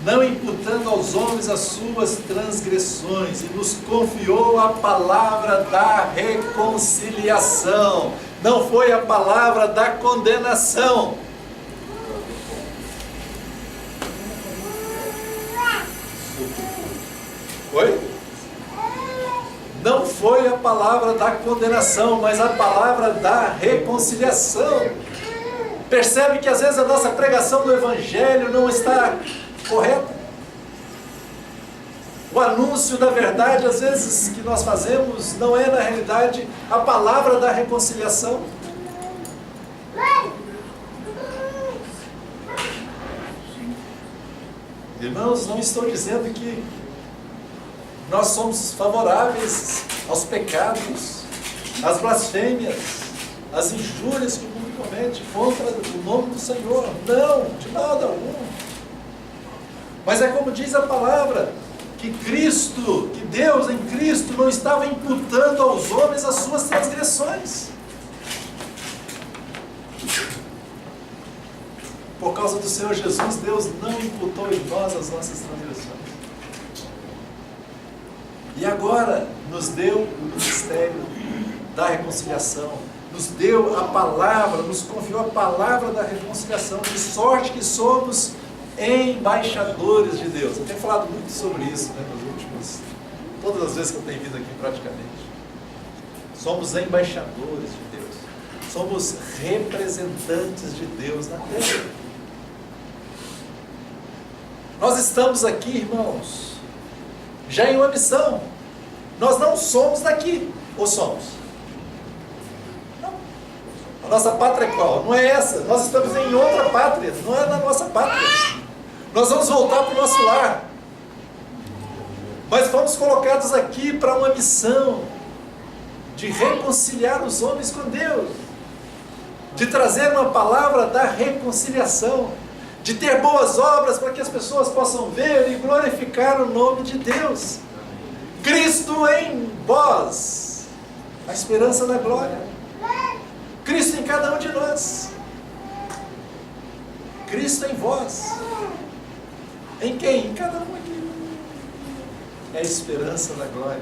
não imputando aos homens as suas transgressões, e nos confiou a palavra da reconciliação. Não foi a palavra da condenação. Oi? Não foi a palavra da condenação, mas a palavra da reconciliação. Percebe que às vezes a nossa pregação do Evangelho não está correta? O anúncio da verdade, às vezes, que nós fazemos, não é na realidade a palavra da reconciliação. Irmãos, não estou dizendo que nós somos favoráveis aos pecados, às blasfêmias, às injúrias que o mundo comete contra o nome do Senhor. Não, de modo algum. Mas é como diz a palavra, que Cristo, que Deus em Cristo não estava imputando aos homens as suas transgressões. Por causa do Senhor Jesus, Deus não imputou em nós as nossas transgressões. E agora nos deu o ministério da reconciliação, nos deu a palavra, nos confiou a palavra da reconciliação, de sorte que somos embaixadores de Deus. Eu tenho falado muito sobre isso, todas as vezes que eu tenho vindo aqui praticamente. Somos embaixadores de Deus, somos representantes de Deus na terra. Nós estamos aqui, irmãos, já em uma missão. Nós não somos daqui, ou somos? Não. A nossa pátria é qual? Não é essa. Nós estamos em outra pátria, não é na nossa pátria. Nós vamos voltar para o nosso lar. Mas fomos colocados aqui para uma missão de reconciliar os homens com Deus, de trazer uma palavra da reconciliação, de ter boas obras para que as pessoas possam ver e glorificar o nome de Deus. Cristo em vós, a esperança da glória. Cristo em cada um de nós. Cristo em vós. Em quem? Em cada um aqui. É a esperança da glória.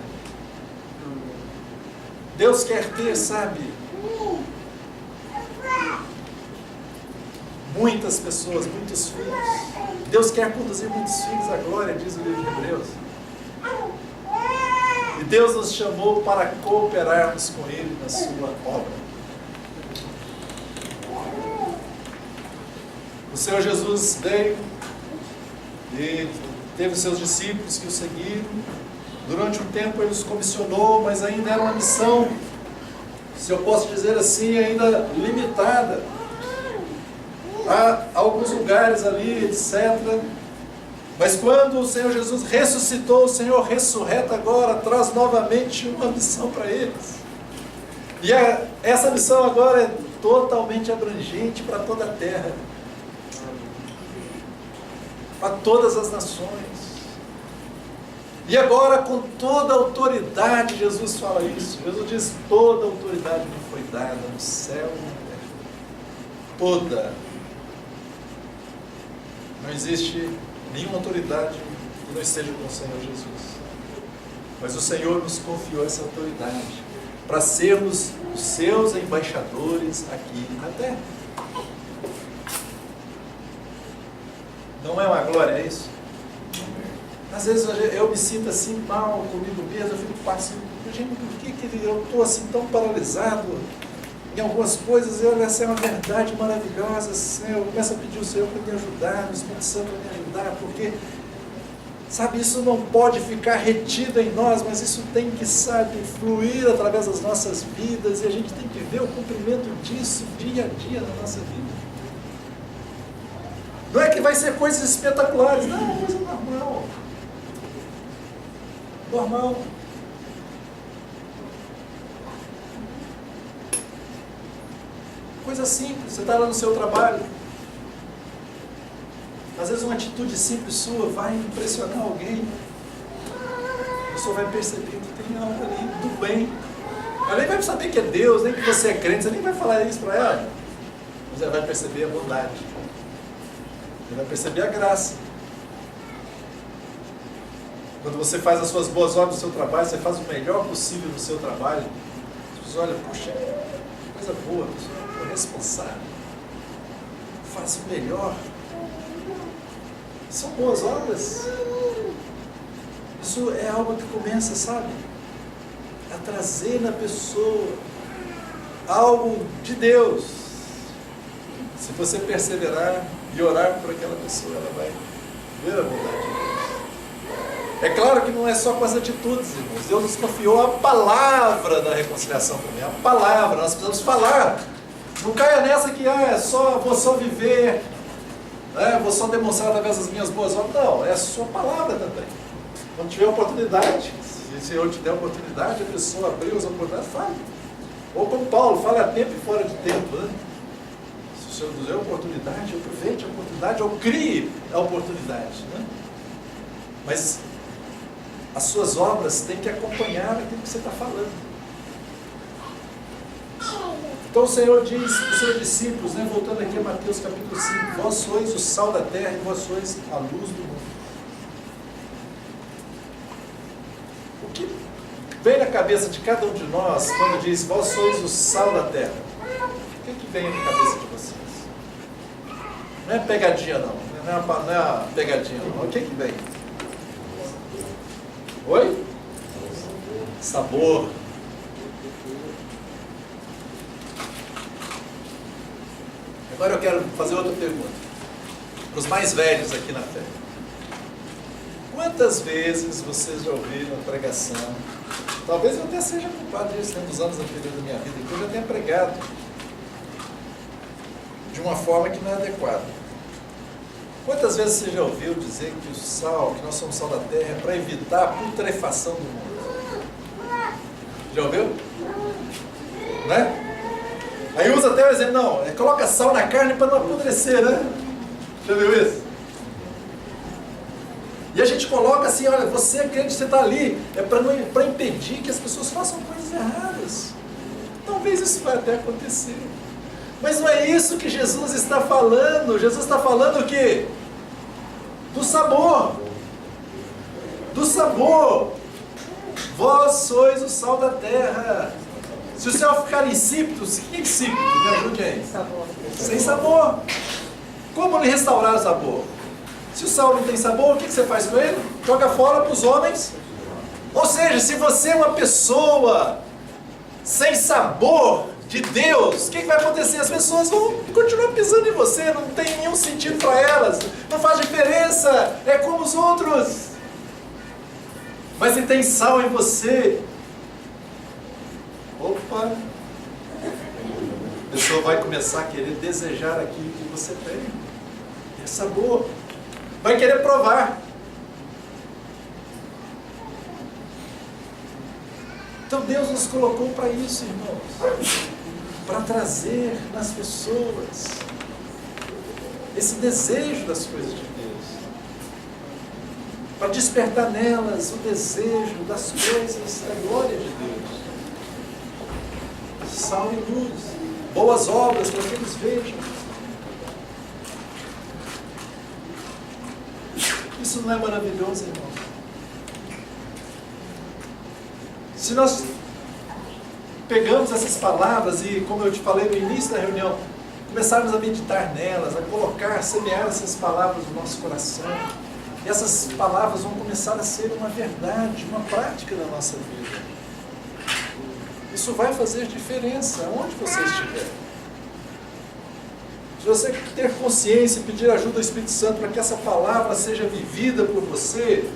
Deus quer ter, sabe, muitas pessoas, muitos filhos. Deus quer conduzir muitos filhos à glória, diz o livro de Hebreus. E Deus nos chamou para cooperarmos com Ele na sua obra. O Senhor Jesus veio e teve os seus discípulos que o seguiram. Durante um tempo Ele os comissionou, mas ainda era uma missão, se eu posso dizer assim, ainda limitada. Há alguns lugares ali, etc. Mas quando o Senhor Jesus ressuscitou, o Senhor ressurreta agora, traz novamente uma missão para eles. E essa missão agora é totalmente abrangente para toda a terra. a todas as nações. E agora, com toda a autoridade, Jesus fala isso. Jesus diz: toda a autoridade me foi dada no céu e na terra. Toda. Não existe nenhuma autoridade que não esteja com o Senhor Jesus. Mas o Senhor nos confiou essa autoridade para sermos os seus embaixadores aqui na terra. Não é uma glória, é isso? Às vezes eu me sinto assim mal comigo mesmo, eu fico passando, gente, por que eu estou assim tão paralisado em algumas coisas? Essa é uma verdade maravilhosa, Senhor. Eu começo a pedir ao Senhor para me ajudar, o Espírito Santo para me ajudar, porque, sabe, isso não pode ficar retido em nós, mas isso tem que, sabe, fluir através das nossas vidas, e a gente tem que ver o cumprimento disso dia a dia na nossa vida. Não é que vai ser coisas espetaculares, não, é uma coisa normal. Normal. Coisa simples, você está lá no seu trabalho. Às vezes uma atitude simples sua vai impressionar alguém. A pessoa vai perceber que tem algo ali do bem. Ela nem vai saber que é Deus, nem que você é crente, você nem vai falar isso para ela. Mas ela vai perceber a bondade. Ela vai perceber a graça. Quando você faz as suas boas obras no seu trabalho, você faz o melhor possível no seu trabalho. As pessoas olham, puxa, coisa boa, pessoa responsável. Faz o melhor. São boas obras. Isso é algo que começa, sabe, a trazer na pessoa algo de Deus. Se você perseverar e orar por aquela pessoa, ela vai ver a bondade de Deus. É claro que não é só com as atitudes, irmãos. Deus nos confiou a palavra da reconciliação também. A palavra, nós precisamos falar. Não caia nessa que vou só viver, vou só demonstrar através das minhas boas obras. Não, é a sua palavra também. Quando tiver oportunidade, se o Senhor te der oportunidade, a pessoa abriu as oportunidades, fale. Ou como Paulo, fale a tempo e fora de tempo. Né? Se o Senhor nos der oportunidade, aproveite a oportunidade, ou crie a oportunidade. Né? Mas as suas obras têm que acompanhar aquilo que você está falando. Então o Senhor diz para os seus discípulos, né, voltando aqui a Mateus capítulo 5, vós sois o sal da terra e vós sois a luz do mundo. O que vem na cabeça de cada um de nós quando diz vós sois o sal da terra? O que vem na cabeça de vocês? Não é pegadinha não, não é uma pegadinha não. O que vem? Oi? Sabor. Agora eu quero fazer outra pergunta. Para os mais velhos aqui na fé. Quantas vezes vocês já ouviram a pregação? Talvez eu até seja culpado disso, né, nos anos anteriores da minha vida, que eu já tenha pregado de uma forma que não é adequada. Quantas vezes você já ouviu dizer que o sal, que nós somos sal da terra, é para evitar a putrefação do mundo? Já ouviu? Né? Aí usa até o exemplo, não, coloca sal na carne para não apodrecer, né? Já viu isso? E a gente coloca assim, olha, você é crente, você está ali, é para impedir que as pessoas façam coisas erradas. Talvez isso vai até acontecer. Mas não é isso que Jesus está falando. Jesus está falando o quê? Do sabor. Do sabor. Vós sois o sal da terra. Se o sal ficar insípido, o que é insípido? Me ajude aí. Sabor. Sem sabor. Como lhe restaurar o sabor? Se o sal não tem sabor, o que você faz com ele? Joga fora para os homens. Ou seja, se você é uma pessoa sem sabor de Deus, o que vai acontecer? As pessoas vão continuar pisando em você, não tem nenhum sentido para elas, não faz diferença, é como os outros. Mas se tem sal em você, opa, a pessoa vai começar a querer desejar aquilo que você tem, é sabor, vai querer provar. Então Deus nos colocou para isso, irmãos, para trazer nas pessoas esse desejo das coisas de Deus. para despertar nelas o desejo das coisas da glória de Deus. Sal e luz, boas obras para que eles vejam. Isso não é maravilhoso, irmão? Se nós pegamos essas palavras e, como eu te falei no início da reunião, começarmos a meditar nelas, a colocar, semear essas palavras no nosso coração, e essas palavras vão começar a ser uma verdade, uma prática na nossa vida. Isso vai fazer diferença onde você estiver. Se você ter consciência e pedir ajuda ao Espírito Santo para que essa palavra seja vivida por você,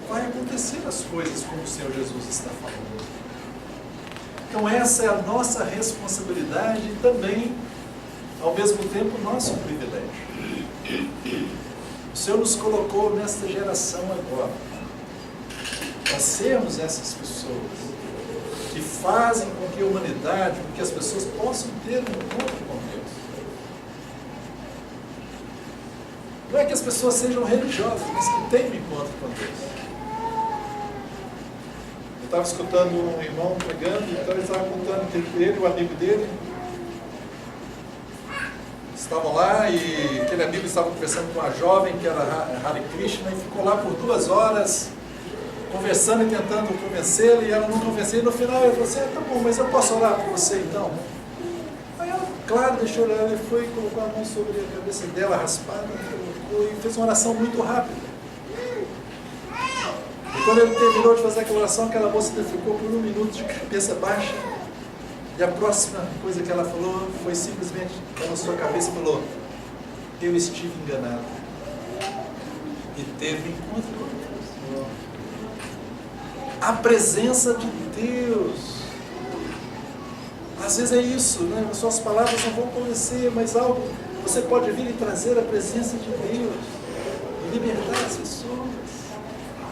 vai acontecer as coisas como o Senhor Jesus está falando. Então essa é a nossa responsabilidade e também, ao mesmo tempo, o nosso privilégio. O Senhor nos colocou nesta geração agora, para sermos essas pessoas que fazem com que a humanidade, com que as pessoas possam ter um encontro com Deus. Não é que as pessoas sejam religiosas, mas que tenham um encontro com Deus. Eu estava escutando um irmão pregando, então ele estava contando que ele, o amigo dele, estavam lá e aquele amigo estava conversando com uma jovem que era Hare Krishna e ficou lá por 2 horas conversando e tentando convencê-la, e ela não convencia, e no final ele falou assim, tá bom, mas eu posso orar por você então? Aí ela, claro, deixou ela, ele foi e colocou a mão sobre a cabeça dela, raspada, colocou, e fez uma oração muito rápida. E quando ele terminou de fazer aquela oração, aquela moça ficou por 1 minuto de cabeça baixa, e a próxima coisa que ela falou foi simplesmente, ela sua cabeça e falou, eu estive enganado. E teve encontro com Deus. A presença de Deus. Às vezes é isso, né? As suas palavras não vão convencer, mas algo você pode vir e trazer a presença de Deus e libertar as pessoas.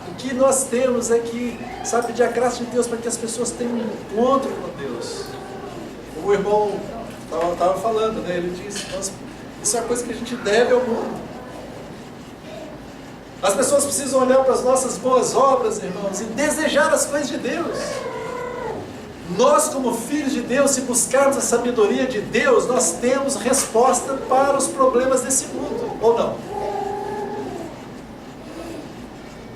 O que nós temos é que, sabe, pedir a graça de Deus para que as pessoas tenham um encontro com Deus. O irmão estava falando, né? Ele disse, isso é uma coisa que a gente deve ao mundo. As pessoas precisam olhar para as nossas boas obras, irmãos, e desejar as coisas de Deus. Nós, como filhos de Deus, se buscarmos a sabedoria de Deus, nós temos resposta para os problemas desse mundo, ou não?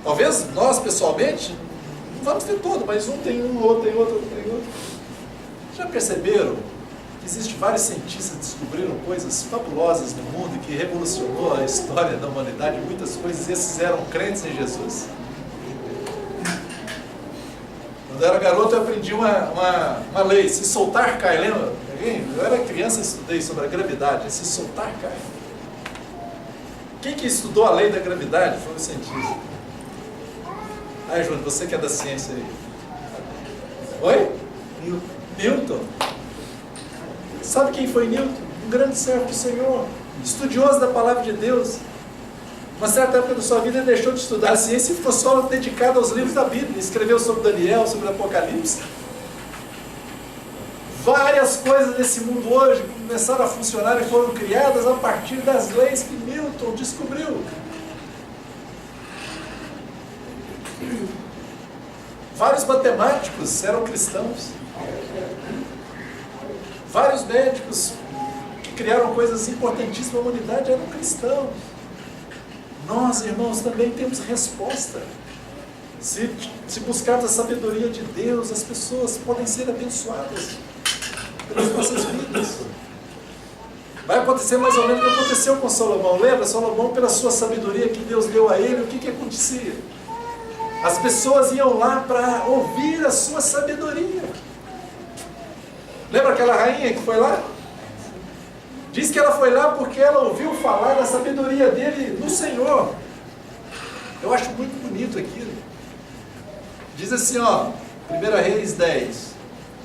Talvez nós, pessoalmente, não vamos ter todo, mas um tem um, outro tem outro, outro tem outro. Já perceberam que existem vários cientistas que descobriram coisas fabulosas no mundo e que revolucionou a história da humanidade, muitas coisas, esses eram crentes em Jesus? Quando eu era garoto eu aprendi uma lei, se soltar cai, lembra? Eu era criança e estudei sobre a gravidade, se soltar cai. Quem que estudou a lei da gravidade foi um cientista. Aí, Júnior, você que é da ciência aí. Oi? Newton. Sabe quem foi Newton? Um grande servo do Senhor, estudioso da palavra de Deus. Uma certa época da sua vida ele deixou de estudar a ciência e ficou só dedicado aos livros da Bíblia. Escreveu sobre Daniel, sobre o Apocalipse. Várias coisas desse mundo hoje começaram a funcionar e foram criadas a partir das leis que Newton descobriu. Vários matemáticos eram cristãos. Vários médicos que criaram coisas importantíssimas na humanidade eram cristãos. Nós, irmãos, também temos resposta. Se buscarmos a sabedoria de Deus, as pessoas podem ser abençoadas pelas nossas vidas. Vai acontecer mais ou menos o que aconteceu com Salomão. Lembra? Salomão, pela sua sabedoria que Deus deu a ele, o que acontecia? As pessoas iam lá para ouvir a sua sabedoria. Lembra aquela rainha que foi lá? Diz que ela foi lá porque ela ouviu falar da sabedoria dele no Senhor. Eu acho muito bonito aquilo. Diz assim, ó, 1 Reis 10.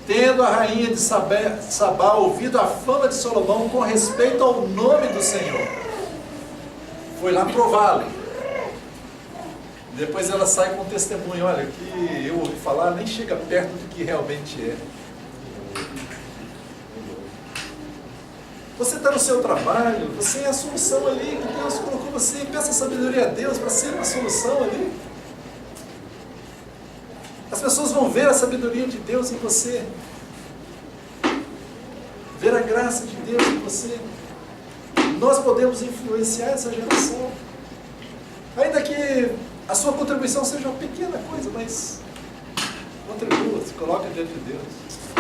Tendo a rainha de Sabá ouvido a fama de Salomão com respeito ao nome do Senhor, foi lá prová-lo. Depois ela sai com testemunho, olha, que eu ouvi falar, nem chega perto do que realmente é. Você está no seu trabalho, você é a solução ali que Deus colocou você. Peça sabedoria a Deus para ser uma solução ali. As pessoas vão ver a sabedoria de Deus em você. Ver a graça de Deus em você. Nós podemos influenciar essa geração. Ainda que a sua contribuição seja uma pequena coisa, mas contribua, se coloca diante de Deus.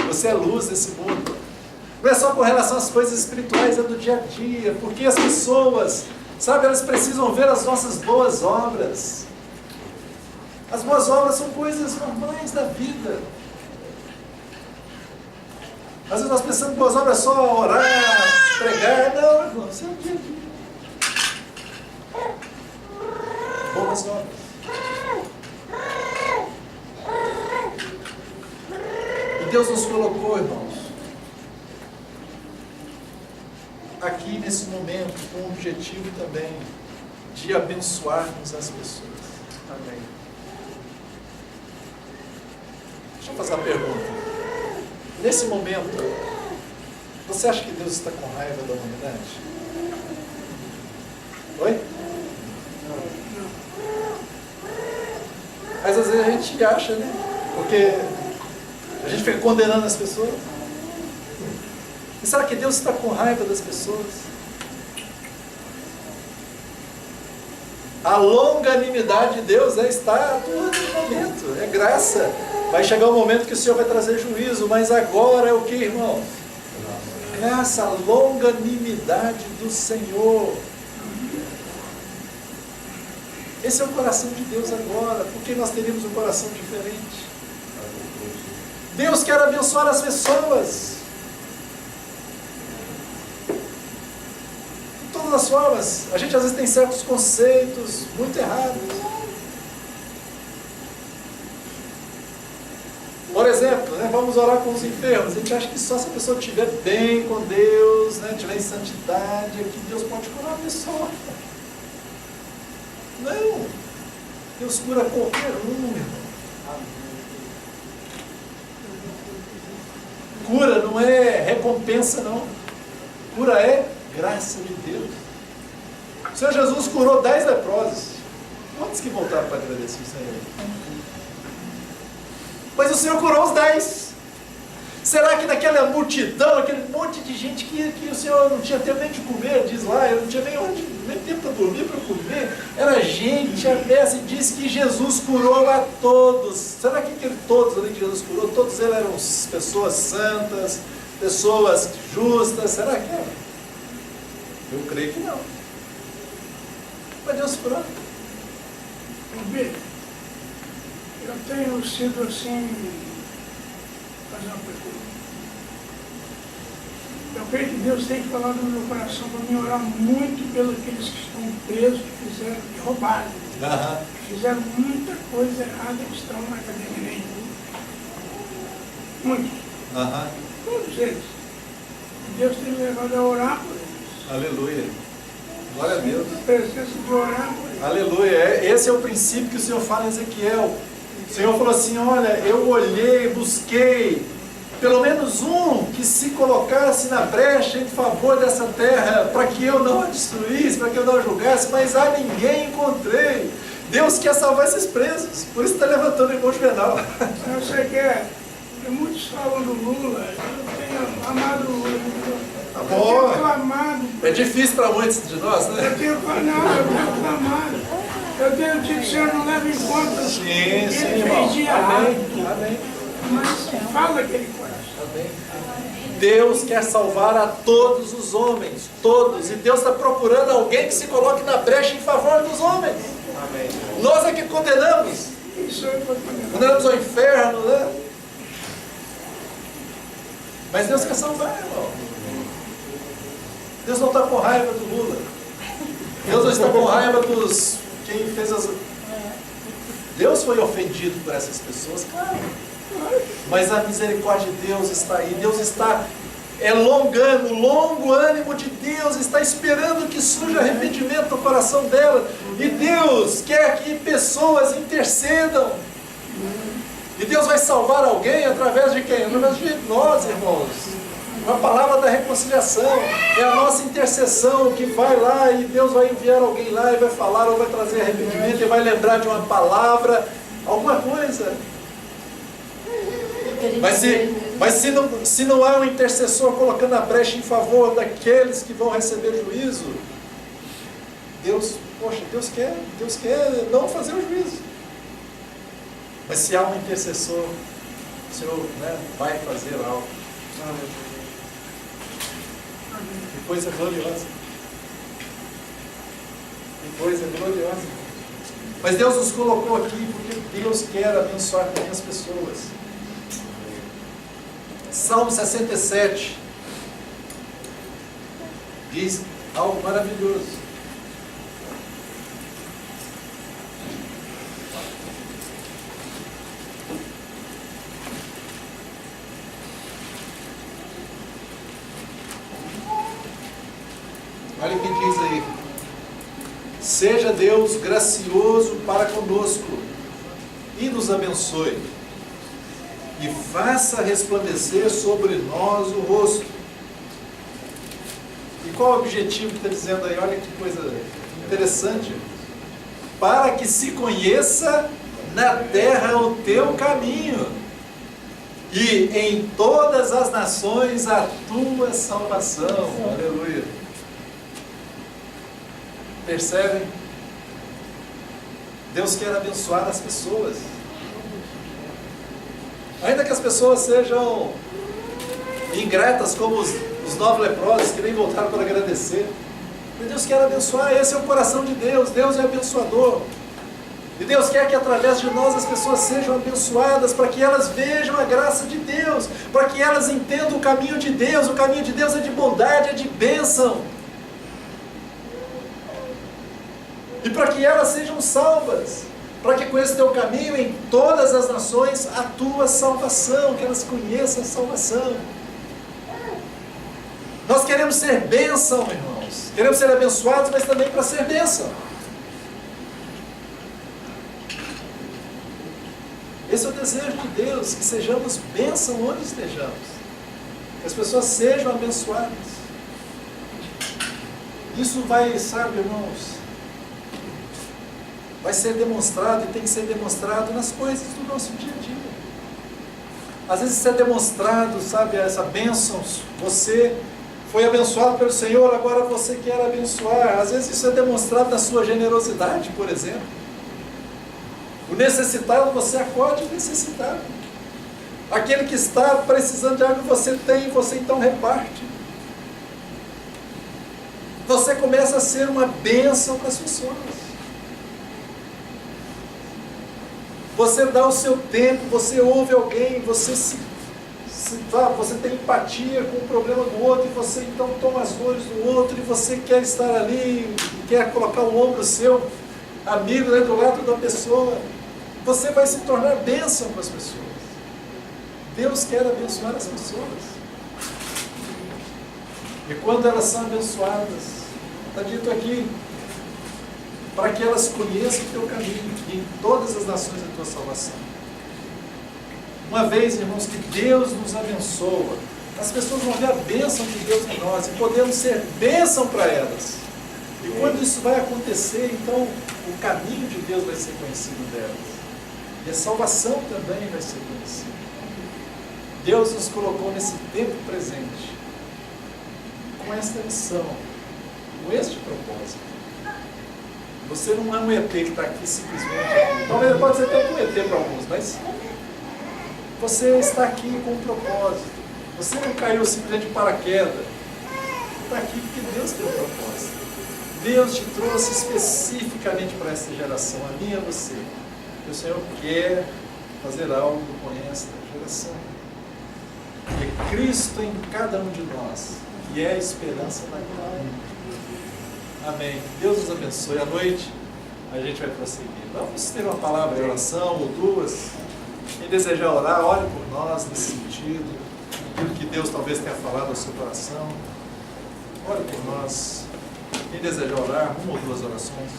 Você é luz desse mundo. Não é só com relação às coisas espirituais, é do dia a dia. Porque as pessoas, sabe, elas precisam ver as nossas boas obras. As boas obras são coisas normais da vida. Às vezes nós pensamos que boas obras é só orar, pregar. Não, irmão, isso é o dia a dia. Boas obras. E Deus nos colocou, irmãos, aqui nesse momento com o objetivo também de abençoarmos as pessoas. Amém. Deixa eu fazer uma pergunta. Nesse momento, você acha que Deus está com raiva da humanidade? Oi? Mas às vezes a gente acha, né? Porque a gente fica condenando as pessoas. E será que Deus está com raiva das pessoas? A longanimidade de Deus está atuando no momento, é graça. Vai chegar um momento que o Senhor vai trazer juízo, mas agora é o que, irmão? Graça, a longanimidade do Senhor. Esse é o coração de Deus agora, porque nós teríamos um coração diferente. Deus quer abençoar as pessoas. De todas as formas, a gente às vezes tem certos conceitos muito errados. Por exemplo, né, vamos orar com os enfermos. A gente acha que só se a pessoa estiver bem com Deus, né, estiver em santidade, é que Deus pode curar a pessoa. Não. Deus cura qualquer um, meu irmão. Cura não é recompensa, não. Cura é graça de Deus. O Senhor Jesus curou 10 leprosos. Quantos que voltaram para agradecer o Senhor? Mas o Senhor curou os 10. Será que naquela multidão, aquele monte de gente que o Senhor não tinha tempo nem de comer, diz lá, eu não tinha nem tempo para dormir, para comer, era gente a beça, e diz que Jesus curou a todos. Será que todos ali que Jesus curou, todos eles eram pessoas santas, pessoas justas? Será que eram? Eu creio que não. Mas Deus curou. Eu tenho sido assim, fazer uma pergunta. Eu creio que Deus tem falado no meu coração para mim orar muito pelos aqueles que estão presos, que roubaram, que fizeram muita coisa errada, que estão na academia. Muitos. Todos eles. E Deus tem me levado a orar por eles. Aleluia. Glória a Deus. A presença de orar por eles. Aleluia. Esse é o princípio que o Senhor fala em Ezequiel. O Senhor falou assim, olha, eu olhei, busquei, pelo menos um que se colocasse na brecha em favor dessa terra, para que eu não a destruísse, para que eu não a julgasse, mas a ninguém encontrei. Deus quer salvar esses presos, por isso está levantando o irmão Juvenal. Eu sei que muitos falam do Lula, eu tenho amado o Lula. Tá bom. Eu tenho amado. É difícil para muitos de nós, né? Eu tenho clamado. Eu tenho dito que o Senhor não leva em conta Sim, ele sim, fez irmão. de errado. Amém. Mas fala aquele coração. Amém. Deus quer salvar a todos os homens, todos. E Deus está procurando alguém que se coloque na brecha em favor dos homens. Amém. Nós é que condenamos. Isso eu vou condenar. Condenamos ao inferno, né? Mas Deus quer salvar, irmão. Deus não está com raiva do Lula. Deus não está com raiva dos... Quem fez as... Deus foi ofendido por essas pessoas, claro. Mas a misericórdia de Deus está aí. Deus está longando, o longo ânimo de Deus está esperando que surja arrependimento no coração dela. E Deus quer que pessoas intercedam. E Deus vai salvar alguém através de quem? Através de nós, irmãos. uma palavra da reconciliação, é a nossa intercessão que vai lá e Deus vai enviar alguém lá e vai falar ou vai trazer arrependimento e vai lembrar de uma palavra, alguma coisa. Mas se não há um intercessor colocando a brecha em favor daqueles que vão receber juízo, Deus quer não fazer o juízo. Mas se há um intercessor, o Senhor, né, vai fazer algo. Que coisa gloriosa. Que coisa gloriosa. Mas Deus nos colocou aqui porque Deus quer abençoar também as pessoas. Salmo 67 diz algo maravilhoso. Olha o que diz aí. Seja Deus gracioso para conosco e nos abençoe, e faça resplandecer sobre nós o rosto. E qual é o objetivo que está dizendo aí? Olha que coisa interessante. Para que se conheça na terra o teu caminho, e em todas as nações a tua salvação. Aleluia. Percebem? Deus quer abençoar as pessoas. Ainda que as pessoas sejam ingratas como os 9 leprosos que nem voltaram para agradecer. Mas Deus quer abençoar, esse é o coração de Deus. Deus é abençoador. E Deus quer que através de nós as pessoas sejam abençoadas, para que elas vejam a graça de Deus, para que elas entendam o caminho de Deus. O caminho de Deus é de bondade, é de bênção. E para que elas sejam salvas, para que com esse teu caminho em todas as nações a tua salvação, que elas conheçam a salvação. Nós queremos ser bênção, irmãos. Queremos ser abençoados, mas também para ser bênção. Esse é o desejo de Deus, que sejamos bênção onde estejamos. Que as pessoas sejam abençoadas. Isso vai, sabe, irmãos, vai ser demonstrado e tem que ser demonstrado nas coisas do nosso dia a dia. Às vezes isso é demonstrado, sabe, essa bênção. Você foi abençoado pelo Senhor, agora você quer abençoar. Às vezes isso é demonstrado na sua generosidade, por exemplo. O necessitado, você acode necessitado. Aquele que está precisando de algo, você tem, você então reparte. Você começa a ser uma bênção para as pessoas. Você dá o seu tempo, você ouve alguém, você você tem empatia com o problema do outro, e você então toma as dores do outro, e você quer estar ali, quer colocar o ombro seu amigo, né, do lado da pessoa. Você vai se tornar bênção para as pessoas. Deus quer abençoar as pessoas. E quando elas são abençoadas, está dito aqui, para que elas conheçam o teu caminho, e em todas as nações a tua salvação. Uma vez, irmãos, que Deus nos abençoa, as pessoas vão ver a bênção de Deus em nós, e podemos ser bênção para elas. E quando isso vai acontecer, então o caminho de Deus vai ser conhecido delas. E a salvação também vai ser conhecida. Deus nos colocou nesse tempo presente, com esta missão, com este propósito. Você não é um ET que está aqui simplesmente. Talvez pode ser até um ET para alguns, mas você está aqui com um propósito. Você não caiu simplesmente de paraquedas. Você está aqui porque Deus tem um propósito. Deus te trouxe especificamente para essa geração, a minha e a você. E o Senhor quer fazer algo com esta geração. É Cristo em cada um de nós, que é a esperança da glória. Amém. Deus nos abençoe. À noite a gente vai prosseguir. Vamos ter uma palavra de oração ou duas. Quem desejar orar, ore por nós nesse sentido. Aquilo que Deus talvez tenha falado ao seu coração. Ore por nós. Quem desejar orar, uma ou duas orações.